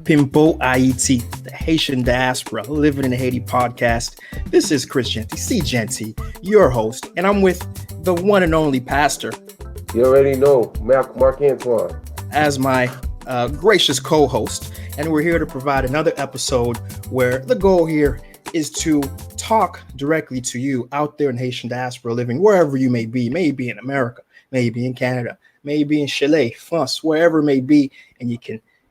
Pimpo Haiti, the Haitian Diaspora, Living in Haiti podcast. This is Seejeanty, Seejeanty, your host, and I'm with the one and only pastor. You already know, Mark Antoine. As my gracious co-host, and we're here to provide another episode where the goal here is to talk directly to you out there in Haitian Diaspora, living wherever you may be in America, maybe in Canada, maybe in Chile, France, wherever it may be,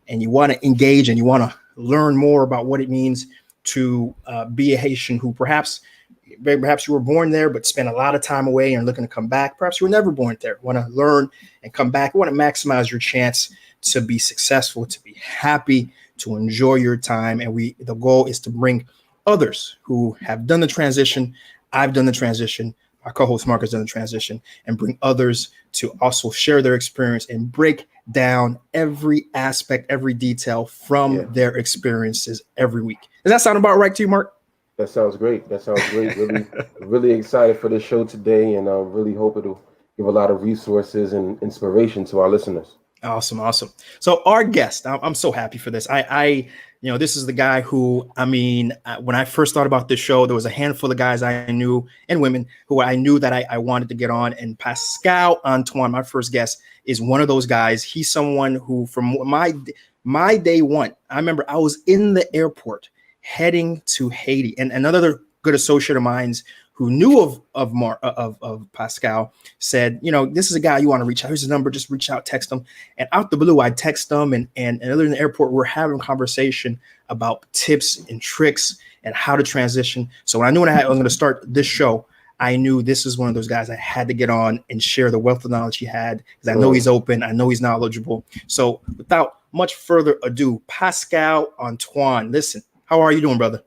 and you want to engage and you want to learn more about what it means to be a Haitian who perhaps you were born there but spent a lot of time away and looking to come back. Perhaps you were never born there. Want to learn and come back. Want to maximize your chance to be successful, to be happy, to enjoy your time. And the goal is to bring others who have done the transition. I've done the transition. Our co-host Mark has done the transition, and bring others to also share their experience and break down every aspect, every detail from their experiences every week. Does that sound about right to you, Mark? That sounds great. Really, really excited for this show today, and I really hope it'll give a lot of resources and inspiration to our listeners. Awesome. So our guest, I'm so happy for this. This is the guy who, when I first thought about this show, there was a handful of guys I knew and women who I knew that I wanted to get on. And Pascal Antoine, my first guest, is one of those guys. He's someone who, from my day one, I remember I was in the airport heading to Haiti, and another good associate of mine's who knew of Pascal said, this is a guy you want to reach out. Here's his number. Just reach out, text him. And out the blue, I text him, and other in the airport, we're having a conversation about tips and tricks and how to transition. So when I knew I was going to start this show, I knew this is one of those guys I had to get on and share the wealth of knowledge he had, because I know he's open. I know he's knowledgeable. So without much further ado, Pascal Antoine, listen, how are you doing, brother?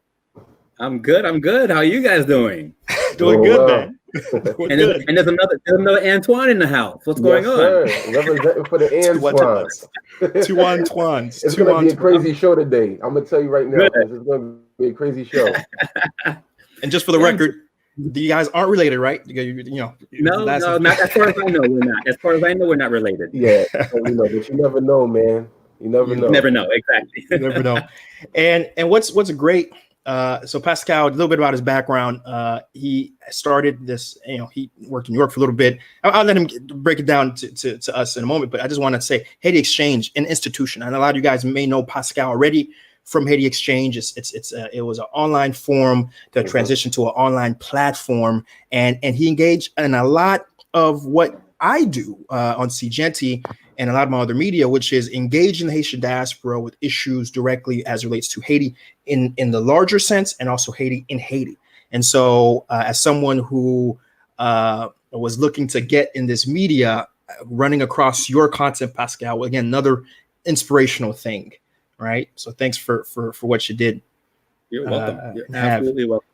I'm good. How are you guys doing? Doing good, man. And there's another Antoine in the house. What's going on? Sir. Representing for the Antoines. Two Antoines. It's going to be a crazy show today. I'm going to tell you right now. It's going to be a crazy show. And just for the record, you guys aren't related, right? No, not as far as I know. We're not. As far as I know, we're not related. Yeah, but you never know, man. You never know. Never know, exactly. You never know. And what's great. So Pascal, a little bit about his background. He started this, he worked in New York for a little bit. I'll let him break it down to us in a moment, but I just want to say Haiti Exchange, an institution. And a lot of you guys may know Pascal already from Haiti Exchange. It was an online forum that transitioned to an online platform. And he engaged in a lot of what I do on Seejeanty and a lot of my other media, which is engage in the Haitian diaspora with issues directly as relates to Haiti in the larger sense, and also Haiti in Haiti. And so as someone who was looking to get in this media, running across your content, Pascal, again, another inspirational thing, right? So thanks for what you did. You're welcome. You're absolutely welcome.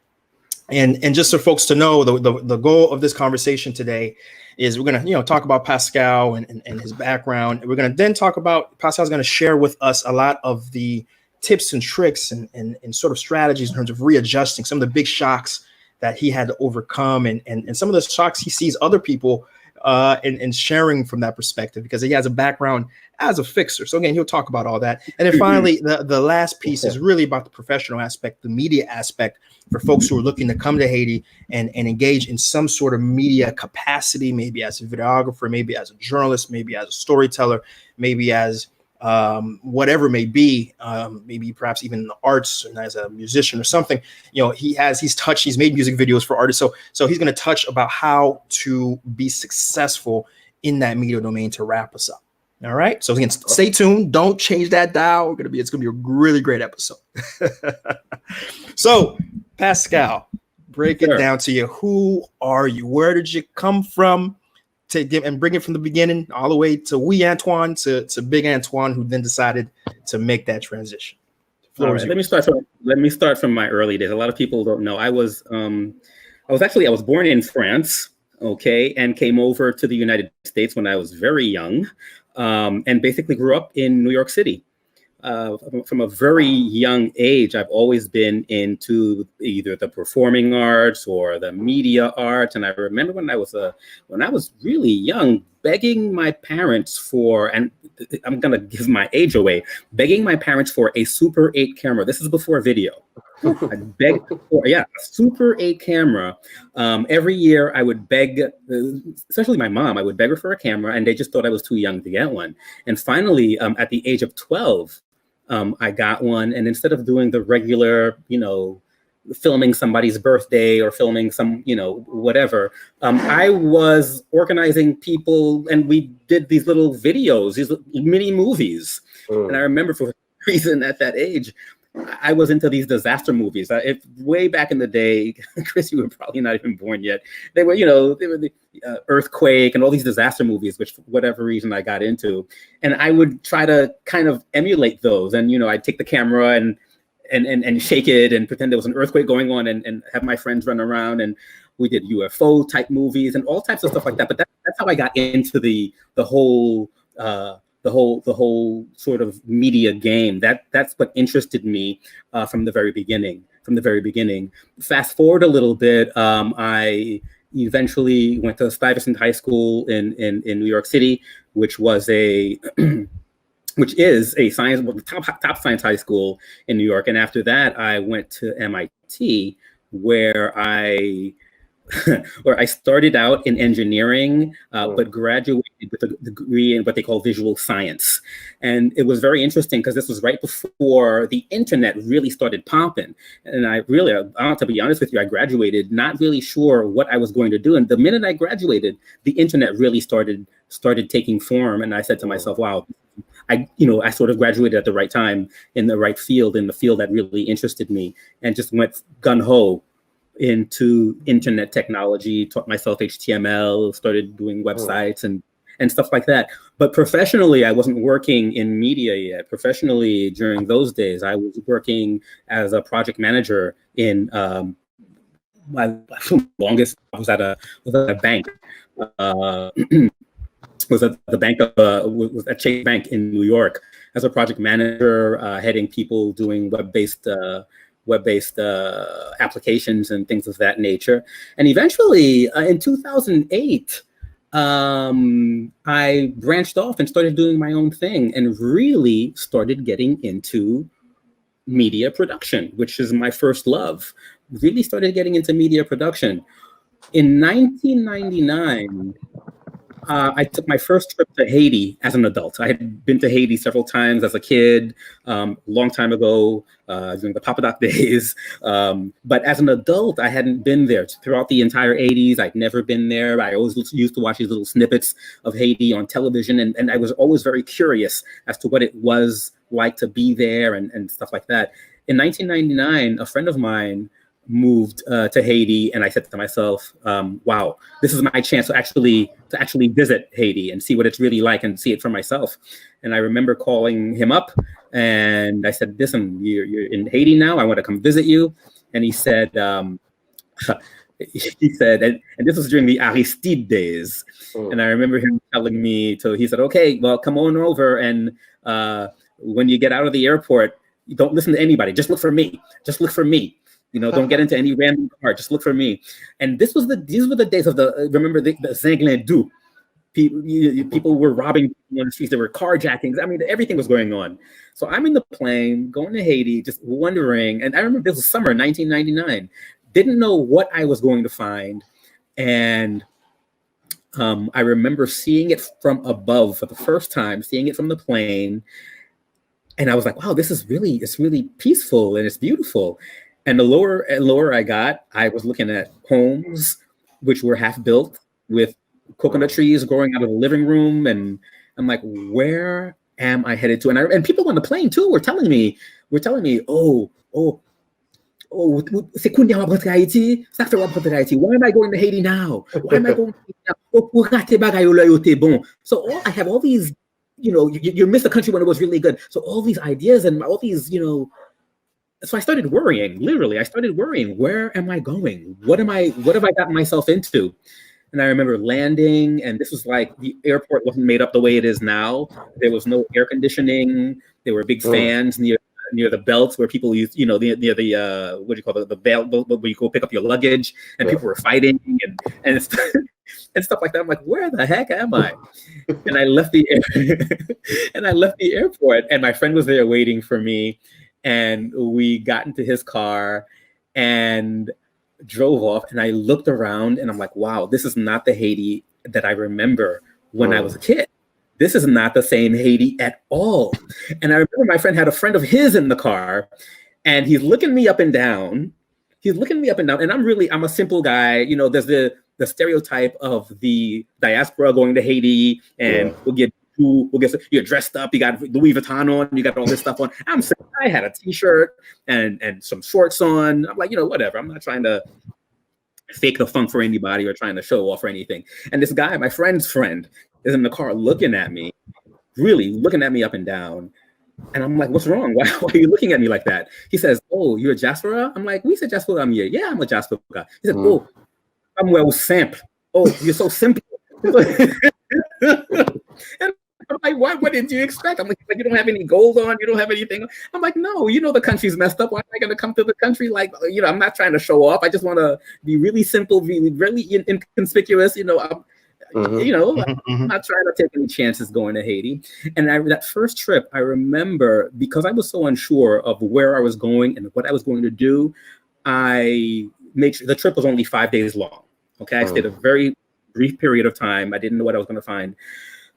And just so folks to know, the goal of this conversation today is we're going to, talk about Pascal and his background. And we're going to then talk about, Pascal's going to share with us a lot of the tips and tricks and sort of strategies in terms of readjusting some of the big shocks that he had to overcome, and some of the shocks he sees other people and sharing from that perspective, because he has a background as a fixer. So again, he'll talk about all that. And then finally, the last piece is really about the professional aspect, the media aspect, for folks who are looking to come to Haiti and engage in some sort of media capacity, maybe as a videographer, maybe as a journalist, maybe as a storyteller, maybe as whatever it may be, maybe perhaps even in the arts and as a musician or something. He's made music videos for artists. So he's going to touch about how to be successful in that media domain to wrap us up. All right. So again, stay tuned. Don't change that dial. It's going to be a really great episode. So Pascal, break it down to you. Who are you? Where did you come from? And bring it from the beginning all the way to wee Antoine to big Antoine, who then decided to make that transition. All right, let me start from my early days. A lot of people don't know. I was born in France, and came over to the United States when I was very young, and basically grew up in New York City. from a very young age, I've always been into either the performing arts or the media arts. And I remember when I was really young, begging my parents for, and I'm gonna give my age away, begging my parents for a Super 8 camera. This is before video. I begged for, a Super 8 camera. Every year I would beg, especially my mom, I would beg her for a camera, and they just thought I was too young to get one. And finally, at the age of 12, I got one. And instead of doing the regular, filming somebody's birthday or filming some, whatever, I was organizing people, and we did these little videos, these mini movies. And I remember for some reason at that age, I was into these disaster movies. Way back in the day, Chris, you were probably not even born yet. They were the earthquake and all these disaster movies, which for whatever reason I got into. And I would try to kind of emulate those. And, I'd take the camera and shake it and pretend there was an earthquake going on and have my friends run around. And we did UFO type movies and all types of stuff like that. But that's how I got into the whole sort of media game. That's what interested me from the very beginning. Fast forward a little bit, I eventually went to Stuyvesant High School in New York City, which is a top science high school in New York. And after that, I went to MIT, where I started out in engineering, but graduated with a degree in what they call visual science. And it was very interesting because this was right before the internet really started popping. And I have to be honest with you, I graduated not really sure what I was going to do. And the minute I graduated, the internet really started taking form. And I said to myself, wow, I sort of graduated at the right time in the right field, in the field that really interested me, and just went gung-ho into internet technology, taught myself HTML, started doing websites and stuff like that. But professionally, I wasn't working in media yet. Professionally, during those days, I was working as a project manager in my longest was at a bank. Was at the bank was at Chase Bank in New York as a project manager, heading people doing web-based applications and things of that nature. And eventually, in 2008, I branched off and started doing my own thing and really started getting into media production, which is my first love. Really started getting into media production. In 1999, I took my first trip to Haiti as an adult. I had been to Haiti several times as a kid, long time ago, during the Papa Doc days. But as an adult, I hadn't been there throughout the entire 80s. I'd never been there. I always used to watch these little snippets of Haiti on television. And I was always very curious as to what it was like to be there and stuff like that. In 1999, a friend of mine moved to Haiti, and I said to myself, wow, this is my chance to actually visit Haiti and see what it's really like and see it for myself. And I remember calling him up and I said, listen, you're in Haiti now, I want to come visit you. And he said, and this was during the Aristide days. And I remember him telling me, he said, okay, well, come on over, and when you get out of the airport, you don't listen to anybody, just look for me. Don't get into any random car. Just look for me. And these were the days of the Zinglin Du. People were robbing people on the streets. There were carjackings. I mean, everything was going on. So I'm in the plane going to Haiti, just wondering. And I remember this was summer 1999. Didn't know what I was going to find. And I remember seeing it from above for the first time, seeing it from the plane. And I was like, wow, it's really peaceful and it's beautiful. And the lower I got, I was looking at homes which were half built with coconut trees growing out of the living room, and I'm like, where am I headed to? And people on the plane too were telling me, oh, c'est Haiti. Why am I going to Haiti now? Why am I going to Haiti now? So I have all these, you miss the country when it was really good. So all these ideas and all these, so I started worrying, literally. I started worrying, where am I going? What have I gotten myself into? And I remember landing, and this was like the airport wasn't made up the way it is now. There was no air conditioning. There were big fans near the belts where people used, near the what do you call the belt where you go pick up your luggage, and people were fighting and stuff like that. I'm like, where the heck am I? And I left the airport, and my friend was there waiting for me, and we got into his car and drove off. And I looked around, and I'm like, wow, this is not the Haiti that I remember when I was a kid. This is not the same Haiti at all. And I remember my friend had a friend of his in the car, and he's looking me up and down. And I'm a simple guy. There's the stereotype of the diaspora going to Haiti, and you're dressed up, you got Louis Vuitton on, you got all this stuff on. I had a t-shirt and some shorts on. I'm like, whatever. I'm not trying to fake the funk for anybody or trying to show off or anything. And this guy, my friend's friend, is in the car looking at me, really looking at me up and down. And I'm like, what's wrong? Why are you looking at me like that? He says, oh, you're a diaspora? I'm like, we said diaspora. I'm here. Yeah, I'm a diaspora guy. He said, oh, I'm well simple. Oh, you're so simple. And I'm like, what did you expect? I'm like, you don't have any gold on, you don't have anything. I'm like, no, the country's messed up. Why am I going to come to the country? Like, I'm not trying to show off. I just want to be really simple, really inconspicuous. I'm not trying to take any chances going to Haiti. And that first trip, I remember, because I was so unsure of where I was going and what I was going to do, I made sure the trip was only 5 days long. Okay, I stayed a very brief period of time. I didn't know what I was going to find.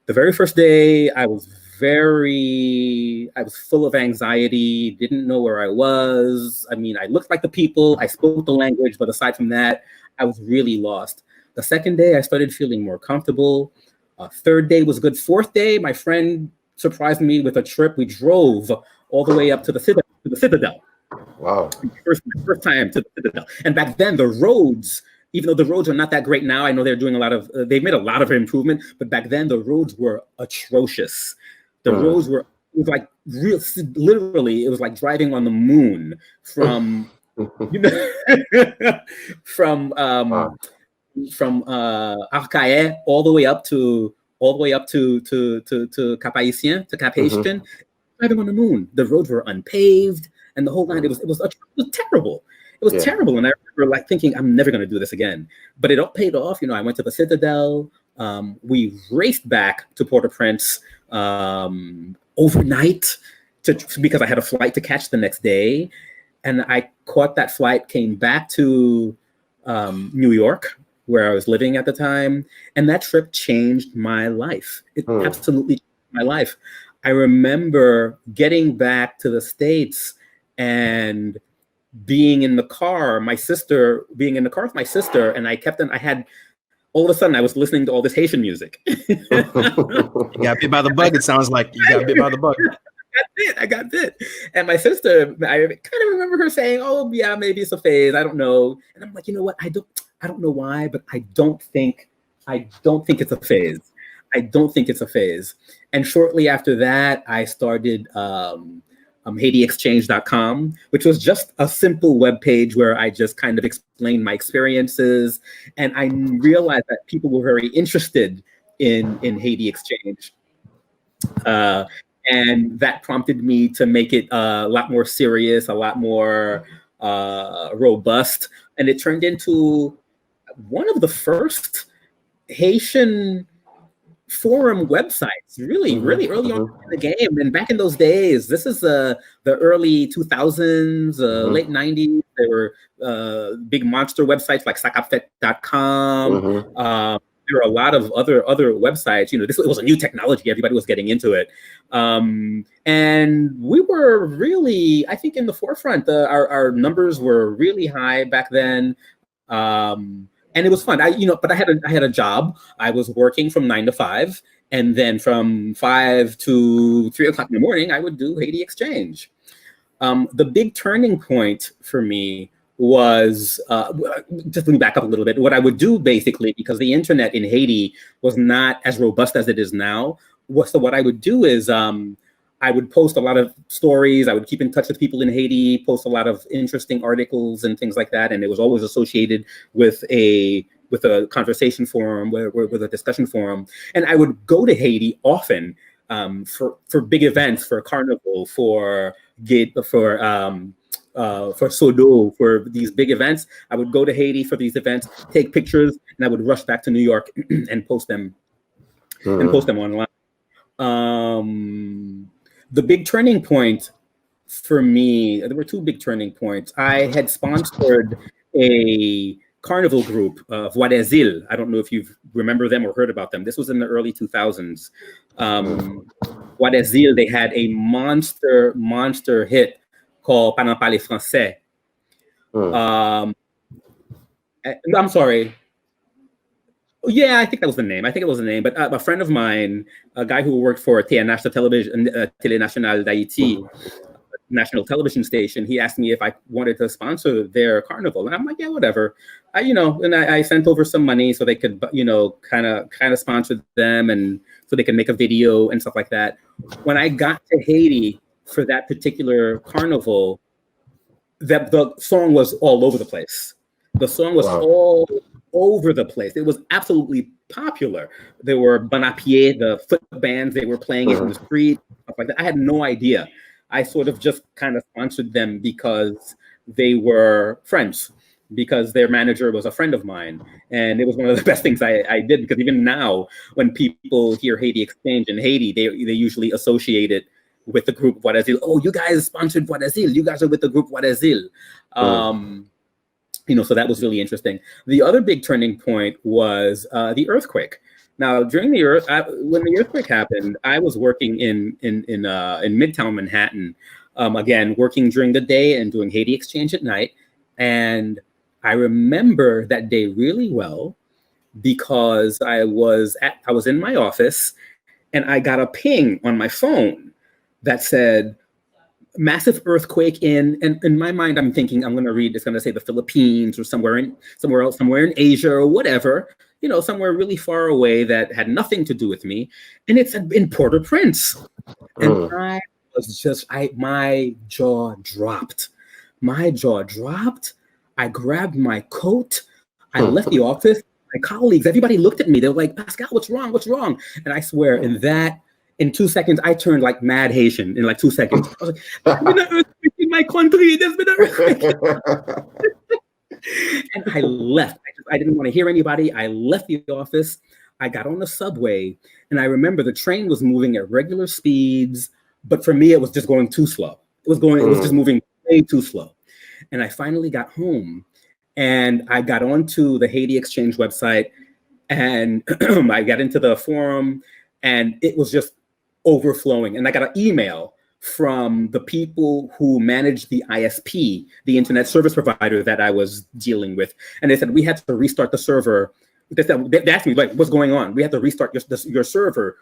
The very first day, I was full of anxiety, didn't know where I was. I mean, I looked like the people, I spoke the language, but aside from that, I was really lost. The second day, I started feeling more comfortable. Third day was good. Fourth day, my friend surprised me with a trip. We drove all the way up to the Citadel. Wow. First time to the Citadel. And back then, the roads, even though the roads are not that great now, I know they're doing they've made a lot of improvement, but back then the roads were atrocious. The roads it was like literally, it was like driving on the moon from, from Arcae all the way up to Cap Haitien, to Cap Haitien, driving on the moon. The roads were unpaved, and the whole line, it was terrible. It was terrible. And I remember thinking, I'm never going to do this again. But it all paid off. I went to the Citadel. We raced back to Port-au-Prince overnight because I had a flight to catch the next day. And I caught that flight, came back to New York, where I was living at the time. And that trip changed my life. It absolutely changed my life. I remember getting back to the States and being in the car with my sister, and all of a sudden I was listening to all this Haitian music. You got bit by the bug, it sounds like. You got bit by the bug. I got bit. And my sister, I kind of remember her saying, oh yeah, maybe it's a phase, I don't know. And I'm like, you know what, I don't know why, but I don't think it's a phase. I don't think it's a phase. And shortly after that, I started HaitiExchange.com, which was just a simple web page where I just kind of explained my experiences. And I realized that people were very interested in Haiti Exchange. And that prompted me to make it a lot more serious, a lot more robust. And it turned into one of the first Haitian forum websites, really early on in the game. And back in those days, this is the early 2000s, late 90s. There were big monster websites like sacapfet.com. There were a lot of other websites. It was a new technology. Everybody was getting into it. And we were really, I think, in the forefront. Our numbers were really high back then. And it was fun. But I had a job. I was working from 9 to 5, and then from 5 to 3 o'clock in the morning, I would do Haiti Exchange. The big turning point for me was just let me back up a little bit. What I would do basically, because the internet in Haiti was not as robust as it is now, so what I would do is I would post a lot of stories. I would keep in touch with people in Haiti, post a lot of interesting articles and things like that. And it was always associated with a with a conversation forum, with a discussion forum, and I would go to Haiti often for big events, for Carnival, for Sodo, for these big events. I would go to Haiti for these events, take pictures, and I would rush back to New York and post them online. The big turning point for me, there were two big turning points. I had sponsored a carnival group, Voix des Îles. I don't know if you remember them or heard about them. This was in the early 2000s. Voix des Îles, they had a monster hit called Pas n'en parler français. I'm sorry. Yeah, I think that was the name. But a friend of mine, a guy who worked for Télé Nationale d'Haïti, national television station, he asked me if I wanted to sponsor their carnival, and I'm like, yeah, whatever. I sent over some money so they could, kind of sponsor them, and so they can make a video and stuff like that. When I got to Haiti for that particular carnival, the song was all over the place. The song was all over the place. It was absolutely popular. There were Bon Appied, the foot bands, they were playing it in the street, stuff like that. I had no idea. I sort of just kind of sponsored them because they were friends, because their manager was a friend of mine. And it was one of the best things I did, because even now, when people hear Haiti Exchange in Haiti, they usually associate it with the group Voix des Îles. Oh, you guys sponsored Voix des Îles. You guys are with the group Voix des Îles. So that was really interesting. The other big turning point was the earthquake. Now, during when the earthquake happened, I was working in Midtown Manhattan, again, working during the day and doing Haiti Exchange at night. And I remember that day really well because I was in my office and I got a ping on my phone that said, massive earthquake and in my mind, I'm thinking I'm going to read, it's going to say the Philippines or somewhere in Asia or whatever, somewhere really far away that had nothing to do with me. And it's in Port-au-Prince. And I was my jaw dropped. I grabbed my coat. I left the office. My colleagues, everybody looked at me. They were like, Pascal, what's wrong? And I swear in 2 seconds, I turned like mad Haitian in like 2 seconds. I was like, there's been an earthquake in my country. There's been an earthquake. And I left. I didn't want to hear anybody. I left the office. I got on the subway. And I remember the train was moving at regular speeds. But for me, it was just going too slow. It was just moving way too slow. And I finally got home. And I got onto the Haiti Exchange website. And I got into the forum. And it was just overflowing. And I got an email from the people who managed the ISP, the internet service provider that I was dealing with. And they said, we had to restart the server. They asked me, like, what's going on? We had to restart your server,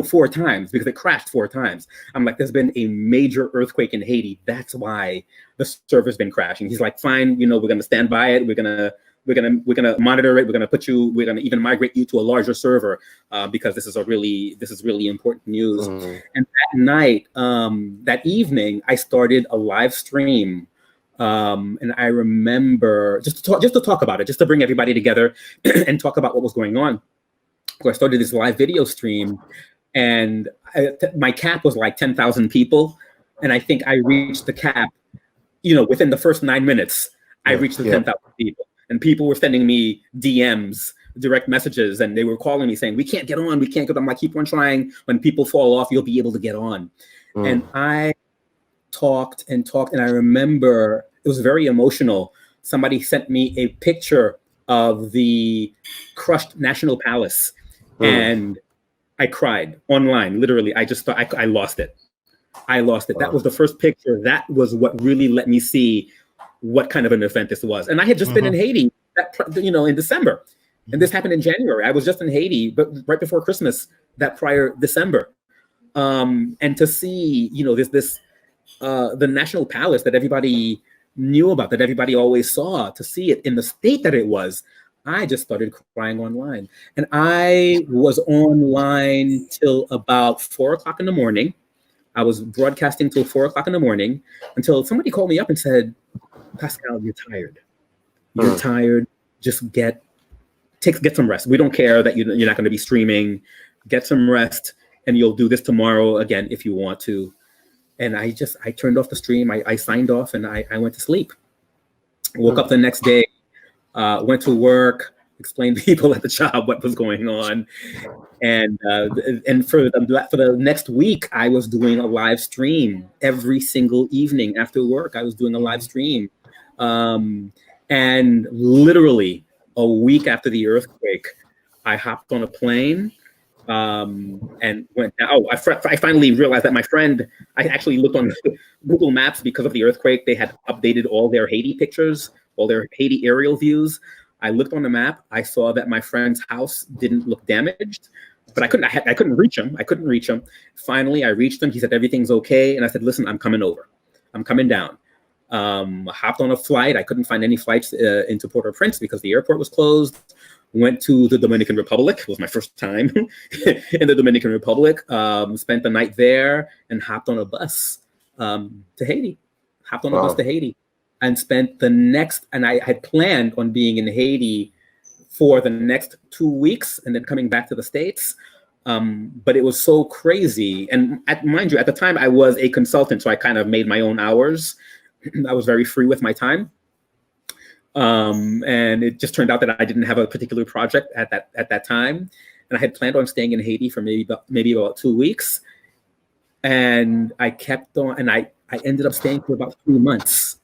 4 times because it crashed 4 times. I'm like, there's been a major earthquake in Haiti. That's why the server's been crashing. He's like, fine, we're going to stand by it. We're gonna monitor it. We're gonna even migrate you to a larger server because this is really important news. And that night, that evening, I started a live stream, and I remember just to talk about it, just to bring everybody together and talk about what was going on. So I started this live video stream, and my cap was like 10,000 people, and I think I reached the cap. Within the first 9 minutes, I reached the 10,000 people. And people were sending me DMs, direct messages, and they were calling me saying, we can't get on. I'm like, keep on trying. When people fall off, you'll be able to get on. And I talked, and I remember it was very emotional. Somebody sent me a picture of the crushed National Palace, and I cried online. Literally, I just thought I lost it. That was the first picture. That was what really let me see what kind of an event this was. And I had just been in Haiti, in December. And this happened in January. I was just in Haiti, but right before Christmas, that prior December. And to see, the National Palace that everybody knew about, that everybody always saw, to see it in the state that it was, I just started crying online. And I was online till about 4 o'clock in the morning. I was broadcasting till 4 o'clock in the morning until somebody called me up and said, Pascal, you're tired. You're tired. Just get get some rest. We don't care that you're not going to be streaming. Get some rest, and you'll do this tomorrow again if you want to. And I turned off the stream. I signed off, and I went to sleep. Woke up the next day, went to work, explained to people at the job what was going on, and for the next week, I was doing a live stream every single evening after work. I was doing a live stream, and literally a week after the earthquake, I hopped on a plane and went down. Oh, I finally realized that my friend, I actually looked on Google Maps because of the earthquake. They had updated all their Haiti pictures, all their Haiti aerial views. I looked on the map. I saw that my friend's house didn't look damaged, but I couldn't reach him. Finally, I reached him. He said, everything's okay. And I said, listen, I'm coming over. I'm coming down. Hopped on a flight. I couldn't find any flights into Port-au-Prince because the airport was closed. Went to the Dominican Republic. It was my first time in the Dominican Republic. Spent the night there and hopped on a bus to Haiti. And spent and I had planned on being in Haiti for the next 2 weeks and then coming back to the States. But it was so crazy. And mind you, at the time I was a consultant, so I kind of made my own hours. I was very free with my time. And it just turned out that I didn't have a particular project at that time. And I had planned on staying in Haiti for maybe about 2 weeks. And I kept on, and I ended up staying for about 3 months.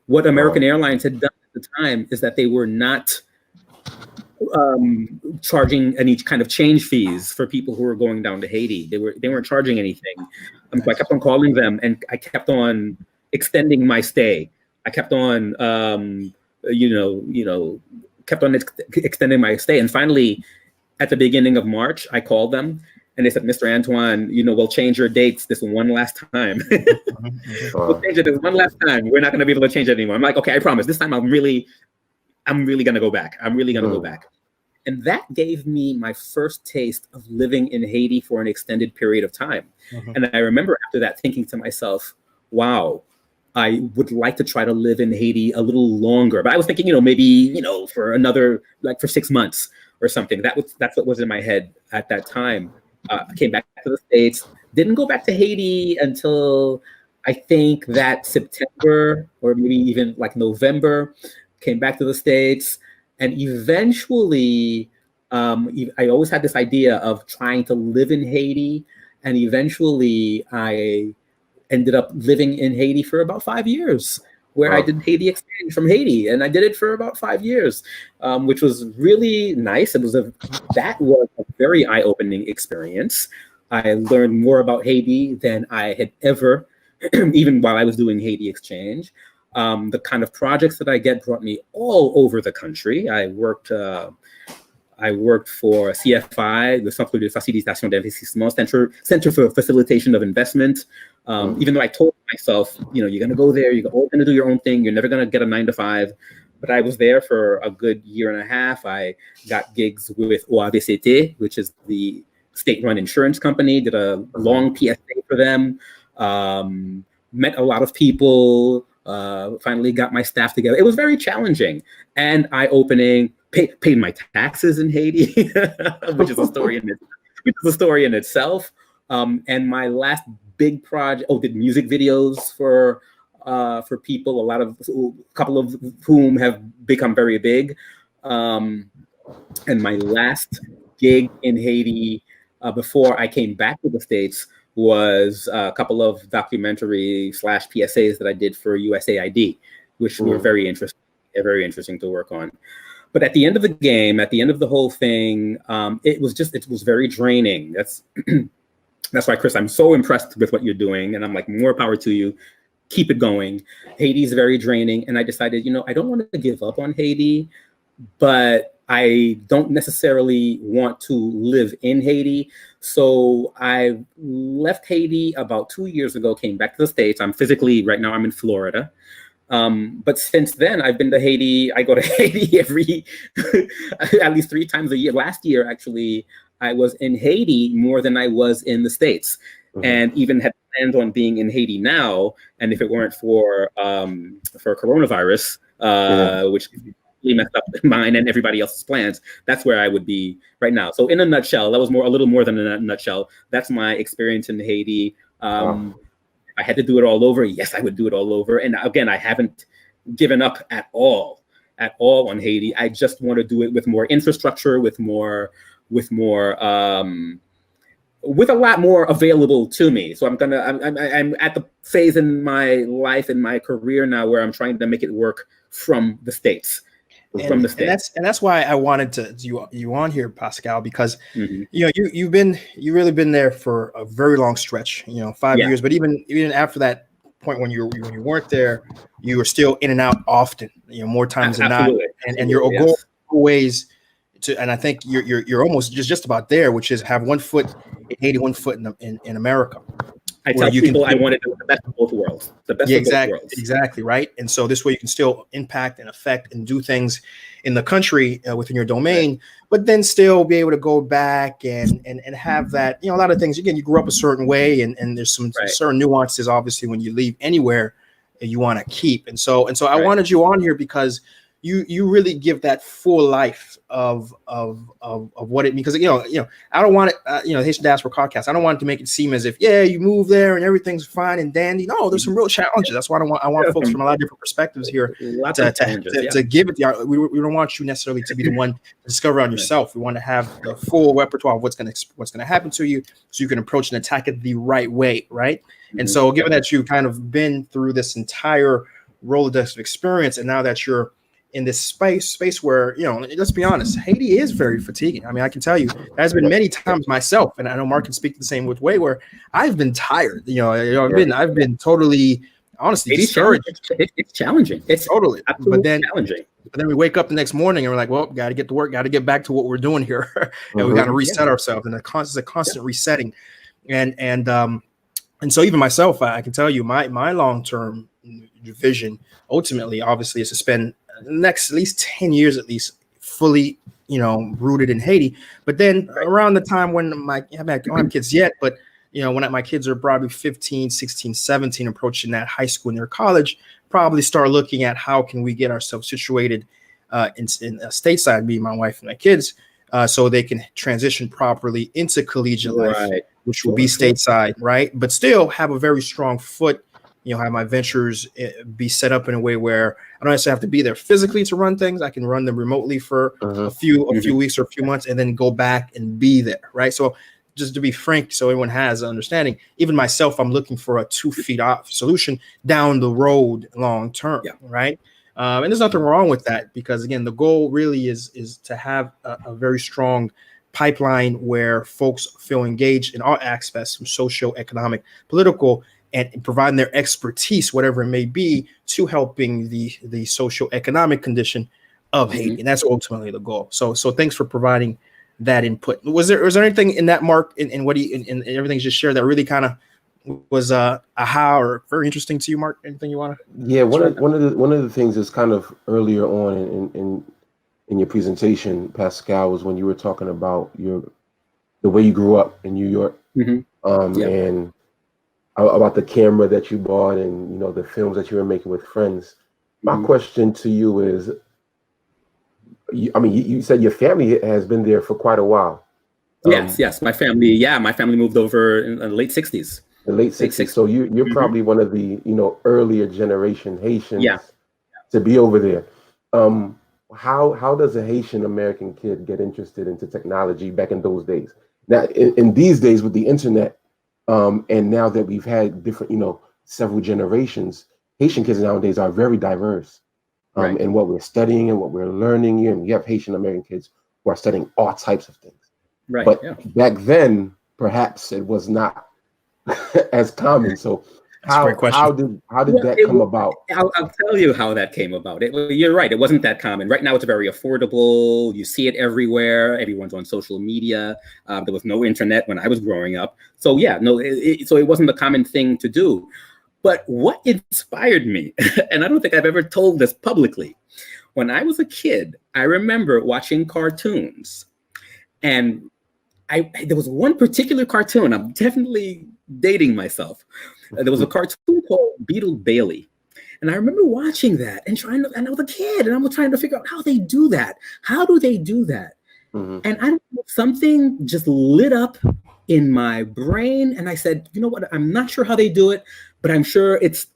What American Airlines had done at the time is that they were not charging any kind of change fees for people who were going down to Haiti. They weren't charging anything. So I kept on calling them, and I kept on extending my stay. I kept on, extending my stay. And finally, at the beginning of March, I called them. And they said, Mr. Antoine, we'll change your dates this one last time. We'll change it this one last time. We're not going to be able to change it anymore. I'm like, okay, I promise. This time I'm really going to go back. Go back. And that gave me my first taste of living in Haiti for an extended period of time. And I remember after that thinking to myself, wow, I would like to try to live in Haiti a little longer. But I was thinking, maybe, for another, for 6 months or something. That's what was in my head at that time. I came back to the States, didn't go back to Haiti until I think that September or maybe even November, came back to the States. And eventually, I always had this idea of trying to live in Haiti. And eventually I ended up living in Haiti for about 5 years, where I did Haiti exchange from Haiti. And I did it for about 5 years, which was really nice. That was a very eye-opening experience. I learned more about Haiti than I had ever, even while I was doing Haiti exchange. The kind of projects that I get brought me all over the country. I worked for CFI, the Centre de Facilitation d'Investissement, Center for Facilitation of Investment. Even though I told myself, you're going to go there, you're going to do your own thing, you're never going to get a 9 to 5. But I was there for a good year and a half. I got gigs with OAVCT, which is the state-run insurance company, did a long PSA for them, met a lot of people, finally got my staff together. It was very challenging and eye-opening. Paid my taxes in Haiti, which is a story in itself. And my last big project, did music videos for people, a couple of whom have become very big. And my last gig in Haiti before I came back to the States was a couple of documentary / PSAs that I did for USAID, which were very interesting to work on. But at the end of the game, at the end of the whole thing, it was very draining. That's why, Chris, I'm so impressed with what you're doing. And I'm like, more power to you. Keep it going. Haiti is very draining. And I decided, I don't want to give up on Haiti, but I don't necessarily want to live in Haiti. So I left Haiti about 2 years ago, came back to the States. Right now I'm in Florida. But since then, I've been to Haiti. I go to Haiti at least 3 times a year. Last year, actually, I was in Haiti more than I was in the States, and even had planned on being in Haiti now. And if it weren't for coronavirus, which really messed up mine and everybody else's plans. That's where I would be right now. So in a nutshell, that was a little more than a nutshell. That's my experience in Haiti. If I had to do it all over, yes, I would do it all over. And again, I haven't given up at all on Haiti. I just want to do it with more infrastructure, with a lot more available to me. So I'm at the phase in my life, in my career now, where I'm trying to make it work from the States. And that's why I wanted to you on here, Pascal, because you've really been there for a very long stretch, 5 years, but even after that point when you weren't there, you were still in and out often, more times than not, and your goal always to, and I think you're almost just about there, which is have one foot in Haiti, one foot in America. I tell people I wanted the best of both worlds. The best of both worlds. Exactly, right? And so this way you can still impact and affect and do things in the country within your domain, but then still be able to go back and have that, a lot of things. Again, you grew up a certain way, and there's some certain nuances, obviously, when you leave anywhere you want to keep. And so I wanted you on here because you really give that full life of what it means. Because I don't want it, Haitian Diaspora podcast, I don't want it to make it seem as if you move there and everything's fine and dandy. No, there's some real challenges. That's why I want folks from a lot of different perspectives here to give it we don't want you necessarily to be the one to discover on yourself. We want to have the full repertoire of what's gonna happen to you, so you can approach and attack it the right way, right? And so given that you've kind of been through this entire Rolodex of experience, and now that you're in this space where, let's be honest, Haiti is very fatiguing. I mean, I can tell you, there's been many times myself, and I know Mark can speak the same way, where I've been tired. I've been totally, honestly, discouraged. It's challenging. It's totally challenging. But then we wake up the next morning and we're like, well, got to get to work, got to get back to what we're doing here, and we got to reset ourselves. And it's a constant resetting, and so even myself, I can tell you, my long-term vision ultimately, obviously, is to spend the next at least 10 years at least fully rooted in Haiti. But then around the time when I don't have kids yet, but when my kids are probably 15, 16, 17, approaching that high school and their college, probably start looking at how can we get ourselves situated in stateside, me, my wife, and my kids, so they can transition properly into collegiate life, which will be stateside, right? But still have a very strong foot, have my ventures be set up in a way where I don't necessarily have to be there physically to run things. I can run them remotely for a few weeks or a few months, and then go back and be there, right? So just to be frank, so everyone has an understanding, even myself, I'm looking for a 2 feet off solution down the road long term, right? And there's nothing wrong with that, because again, the goal really is to have a very strong pipeline where folks feel engaged in all aspects, from social, economic, political, and providing their expertise, whatever it may be, to helping the social economic condition of Haiti. And that's ultimately the goal. So thanks for providing that input. Was there anything in that, Mark, in what in everything you just shared, that really kind of was aha or very interesting to you, Mark? Anything you want to? Yeah, one of the things that's kind of earlier on in your presentation, Pascal, was when you were talking about the way you grew up in New York, and about the camera that you bought, and the films that you were making with friends. My question to you is, you said your family has been there for quite a while. Yes, my family moved over in the late 60s. The late 60s. So you're probably one of the earlier generation Haitians to be over there. How does a Haitian American kid get interested into technology back in those days? Now, in these days with the internet, and now that we've had different, several generations, Haitian kids nowadays are very diverse in what we're studying and what we're learning. And we have Haitian American kids who are studying all types of things. Right. But back then, perhaps it was not as common. So how did that come about? I'll tell you how that came about. You're right. It wasn't that common. Right now, it's very affordable. You see it everywhere. Everyone's on social media. There was no internet when I was growing up. So so it wasn't a common thing to do. But what inspired me, and I don't think I've ever told this publicly, when I was a kid, I remember watching cartoons, and there was one particular cartoon. I'm definitely dating myself. There was a cartoon called Beetle Bailey. And I remember watching that and and I was a kid and I was trying to figure out how they do that. How do they do that? And I don't know, something just lit up in my brain. And I said, you know what? I'm not sure how they do it, but I'm sure it's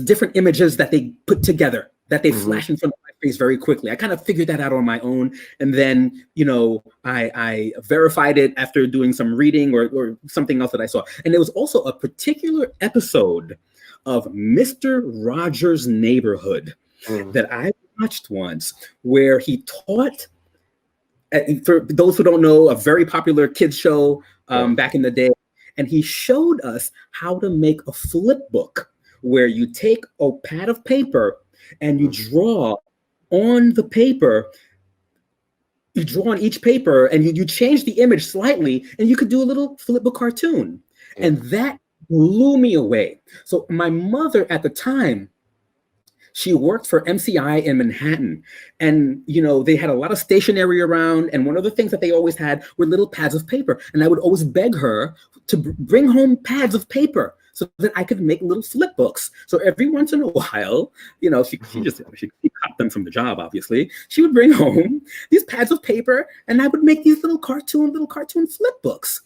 different images that they put together, that they flash in front of my face very quickly. I kind of figured that out on my own. And then, you know, I verified it after doing some reading or something else that I saw. And there was also a particular episode of Mr. Rogers' Neighborhood that I watched once, where he taught, for those who don't know, a very popular kids show back in the day. And he showed us how to make a flip book, where you take a pad of paper and you draw on the paper. You draw on each paper and you change the image slightly, and you could do a little flip book cartoon. And that blew me away. So my mother at the time, she worked for MCI in Manhattan, and you know, they had a lot of stationery around, and one of the things that they always had were little pads of paper, and I would always beg her to bring home pads of paper so that I could make little flip books. So every once in a while, you know, she got them from the job, obviously. She would bring home these pads of paper, and I would make these little cartoon flip books.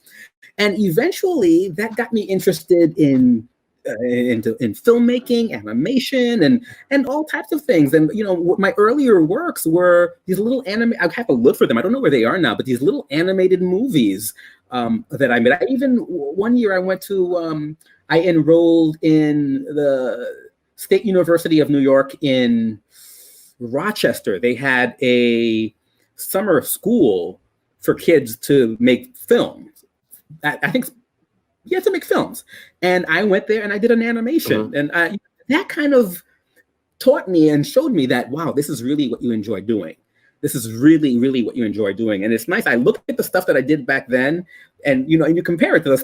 And eventually that got me interested in filmmaking, animation, and all types of things. And you know, my earlier works were these little I have to look for them. I don't know where they are now, but these little animated movies that I made. One year I went to I enrolled in the State University of New York in Rochester. They had a summer school for kids to make films. I think you have to make films. And I went there and I did an animation. And that kind of taught me and showed me that, wow, this is really what you enjoy doing. This is really, really what you enjoy doing. And it's nice. I look at the stuff that I did back then, and you know, and you compare it to the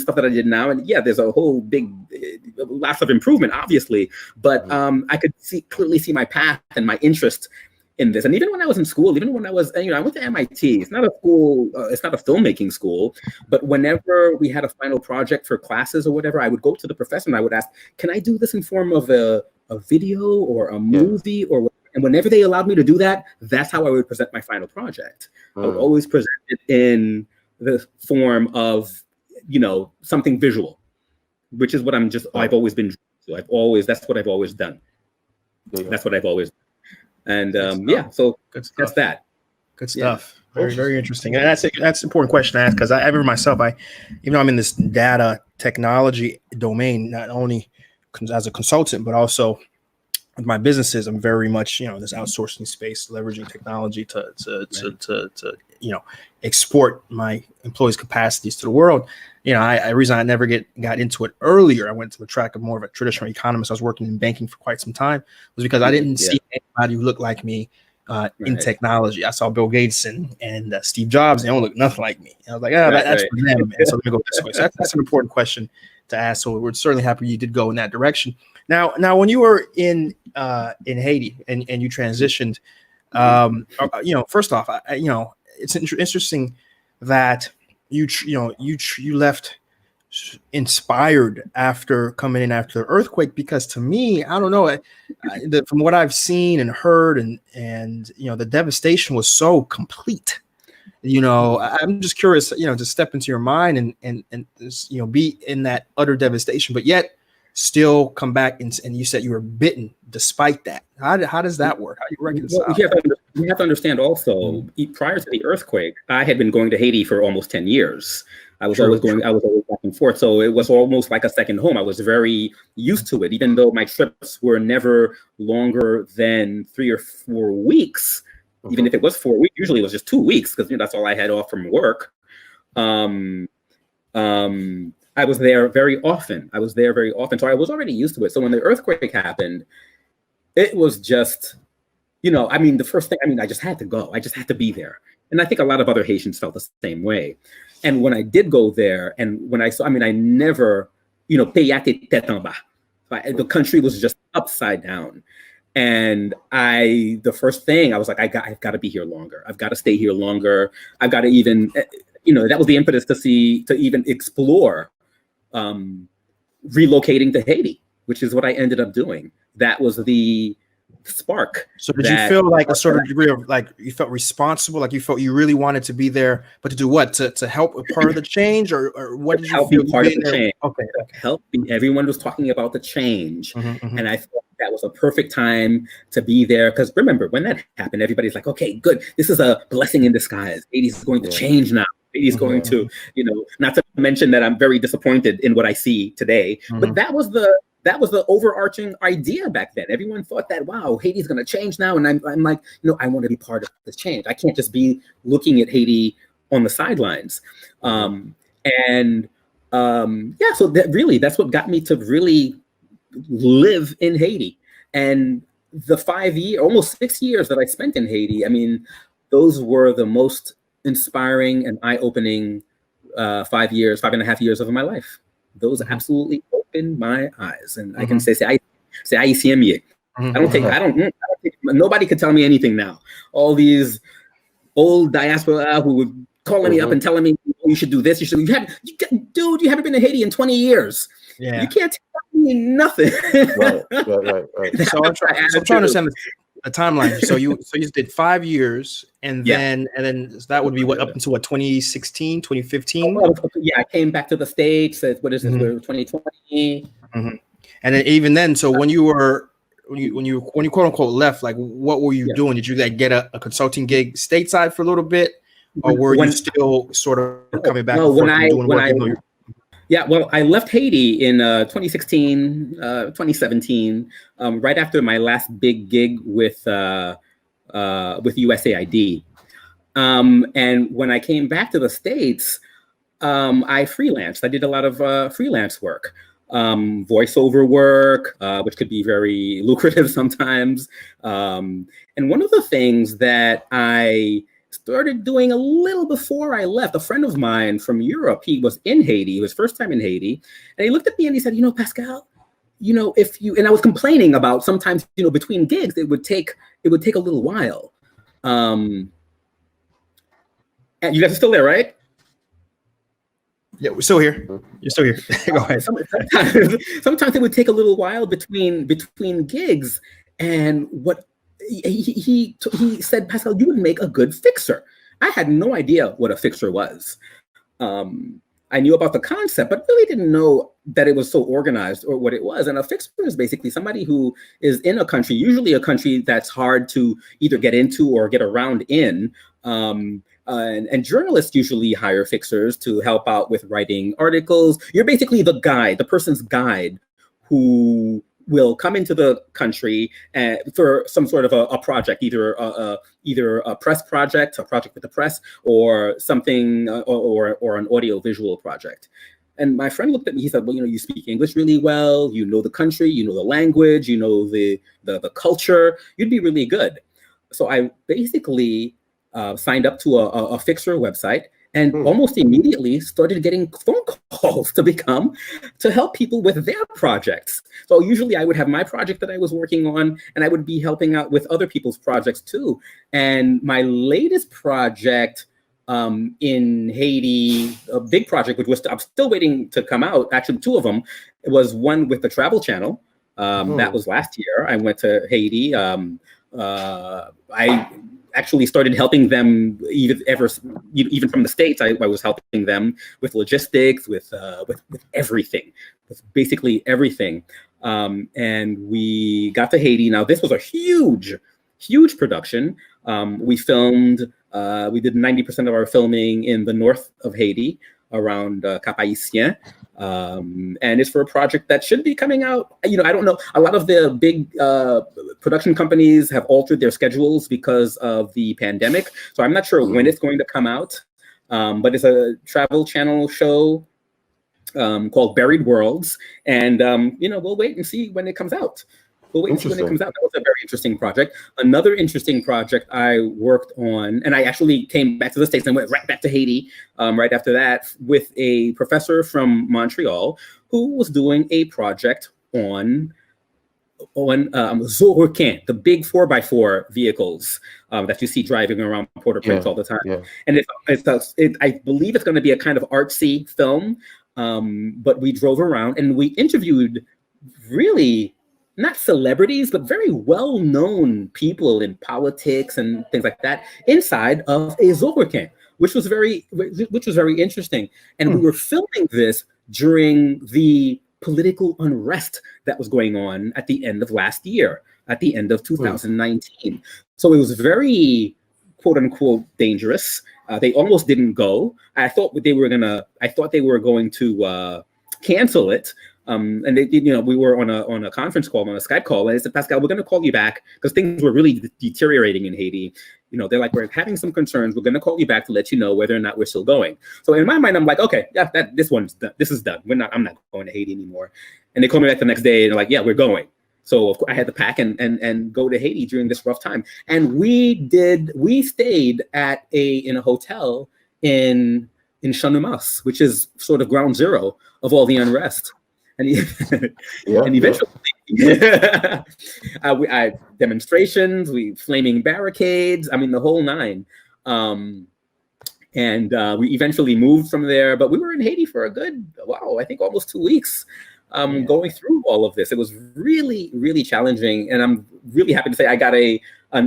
stuff that I did now. And yeah, there's a whole big, lots of improvement, obviously. But I could clearly see my path and my interest in this. And even when I was in school, even when I was, you know, I went to MIT. It's not a school, it's not a filmmaking school, but whenever we had a final project for classes or whatever, I would go to the professor and I would ask, can I do this in form of a video or a movie or whatever? And whenever they allowed me to do that, that's how I would present my final project. I would always present it in the form of, you know, something visual, which is what I've always been drawn to. That's what I've always done. That's what I've always done. And yeah, so that's that. Good stuff. Yeah. Very, very interesting. And that's an important question to ask, because I remember myself, even though I'm in this data technology domain, not only as a consultant, but also with my businesses, I'm very much, you know, this outsourcing space, leveraging technology to you know, export my employees' capacities to the world. You know, the reason I never got into it earlier, I went to the track of more of a traditional economist. I was working in banking for quite some time, was because I didn't see anybody who looked like me in technology. I saw Bill Gates and Steve Jobs. They don't look nothing like me. I was like, that's for them. And so let me go this way. So that's an important question to ask. So we're certainly happy you did go in that direction. Now, when you were in Haiti and you transitioned, you know, first off, you know, it's interesting that you left inspired after coming in after the earthquake, because to me, I don't know, from what I've seen and heard, and you know, the devastation was so complete. You know, I'm just curious, you know, to step into your mind and you know, be in that utter devastation, but yet still come back and you said you were bitten despite that. How does that work? How do you reconcile? Well, you have to understand also, prior to the earthquake, I had been going to Haiti for almost 10 years. I was always back and forth. So it was almost like a second home. I was very used to it, even though my trips were never longer than 3 or 4 weeks. Even if it was 4 weeks, usually it was just 2 weeks, because you know, that's all I had off from work. I was there very often. So I was already used to it. So when the earthquake happened, it was just, you know, I mean, the first thing, I mean, I just had to go. I just had to be there. And I think a lot of other Haitians felt the same way. And when I did go there, and when I saw, I mean, I never, you know, pays était tête en bas. The country was just upside down. And the first thing I was like, I've got to be here longer. I've got to stay here longer. I've got to even, you know, that was the impetus to even explore relocating to Haiti, which is what I ended up doing. that was the spark. So did you feel like a sort of degree of like you felt responsible, like you felt you really wanted to be there, but to do what? To help a part of the change, or what did you help feel? Be part of the change. Okay. Help. Everyone was talking about the change, Mm-hmm. and I thought that was a perfect time to be there, because remember when that happened, everybody's like, okay, good, this is a blessing in disguise. Haiti's going to change now. Haiti's going to, not to mention that I'm very disappointed in what I see today, but that was the overarching idea back then. Everyone thought that, wow, Haiti's going to change now. And I'm like, I want to be part of this change. I can't just be looking at Haiti on the sidelines. So that's what got me to really live in Haiti. And the almost 6 years that I spent in Haiti, I mean, those were the most inspiring and eye-opening 5 years, 5.5 years of my life. Those absolutely opened my eyes, and I can say Seejeanty. I don't think nobody could tell me anything now. All these old diaspora who would calling me up and telling me, oh, you should do this. You haven't been to Haiti in 20 years. Yeah. You can't tell me nothing. Right. So I'm trying to understand the timeline. So you did 5 years, and then that would be up until 2016, 2015? Yeah, I came back to the States. What is this? 2020. And then even then, so when you quote unquote left, like what were you doing? Did you like get a consulting gig stateside for a little bit, or were you still sort of coming back? I left Haiti in 2016, 2017, right after my last big gig with USAID. And when I came back to the States, I freelanced. I did a lot of freelance work, voiceover work, which could be very lucrative sometimes. And one of the things that I started doing a little before I left, a friend of mine from Europe, he was in Haiti, his first time in Haiti, and he looked at me and he said, Pascal, and I was complaining about sometimes, between gigs, it would take a little while. And you guys are still there, right? Yeah, we're still here. You're still here. Go ahead. Sometimes it would take a little while between gigs, and what he said, Pascal, you would make a good fixer. I had no idea what a fixer was. I knew about the concept, but really didn't know that it was so organized or what it was. And a fixer is basically somebody who is in a country, usually a country that's hard to either get into or get around in. And journalists usually hire fixers to help out with writing articles. You're basically the guide, the person's guide, who will come into the country for some sort of a project, either a press project, a project with the press, or something, or an audio-visual project. And my friend looked at me. He said, "Well, you speak English really well. You know the country. You know the language. You know the culture. You'd be really good." So I basically signed up to a fixer website, and almost immediately started getting phone calls to help people with their projects. So usually I would have my project that I was working on, and I would be helping out with other people's projects too. And my latest project in Haiti, a big project, which I'm still waiting to come out. Actually, two of them. It was one with the Travel Channel. That was last year. I went to Haiti. I actually started helping them even from the States. I was helping them with logistics, with everything, with basically everything. And we got to Haiti. Now this was a huge production. We filmed. We did 90% of our filming in the north of Haiti, around Cap-Haïtien. And it's for a project that should be coming out. I don't know. A lot of the big production companies have altered their schedules because of the pandemic. So I'm not sure when it's going to come out. But it's a Travel Channel show called Buried Worlds. And, we'll wait and see when it comes out. We'll wait and see when it comes out. That was a very interesting project. Another interesting project I worked on, and I actually came back to the States and went right back to Haiti right after that, with a professor from Montreal who was doing a project on Zoroquin, the big 4x4 vehicles that you see driving around Port-au-Prince all the time. Yeah. And I believe it's going to be a kind of artsy film, but we drove around and we interviewed really not celebrities, but very well-known people in politics and things like that inside of a Zolber camp, which was very interesting. And we were filming this during the political unrest that was going on at the end of last year, at the end of 2019. So it was very, quote unquote, dangerous. They almost didn't go. I thought they were going to cancel it. And they, we were on a conference call, on a Skype call, and they said, Pascal, we're going to call you back because things were really deteriorating in Haiti. They're like, we're having some concerns. We're going to call you back to let you know whether or not we're still going. So in my mind, I'm like, okay, yeah, this one's done. This is done. I'm not going to Haiti anymore. And they called me back the next day, and they're like, yeah, we're going. So of course, I had to pack and go to Haiti during this rough time. And we stayed in a hotel in Chanumas, which is sort of ground zero of all the unrest. And eventually, I demonstrations, flaming barricades. I mean, the whole nine. And we eventually moved from there. But we were in Haiti for a good, I think almost 2 weeks. Going through all of this. It was really, really challenging. And I'm really happy to say I got an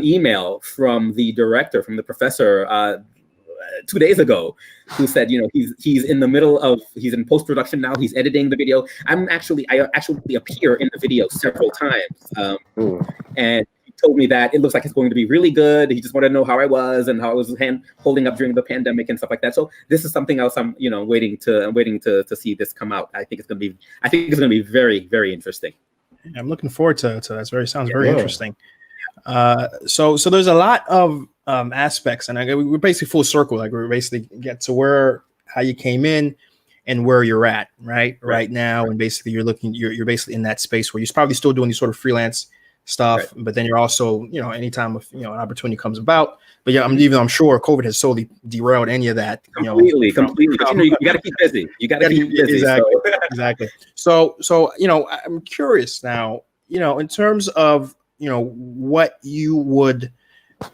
email from the director, from the professor 2 days ago, who said, he's in the middle of, he's in post-production now, he's editing the video. I actually appear in the video several times. And he told me that it looks like it's going to be really good. He just wanted to know how I was and how I was holding up during the pandemic and stuff like that. So this is something else I'm waiting to see this come out. I think it's going to be very, very interesting. I'm looking forward to that. Sounds very interesting. So there's a lot of aspects, and we're basically full circle. Like we're basically get to how you came in and where you're at right now, and basically you're basically in that space where you're probably still doing these sort of freelance stuff, but then you're also anytime an opportunity comes about. But yeah, I'm sure COVID has solely derailed any of that. Completely. But you got to keep busy. Exactly. So I'm curious now. In terms of what you would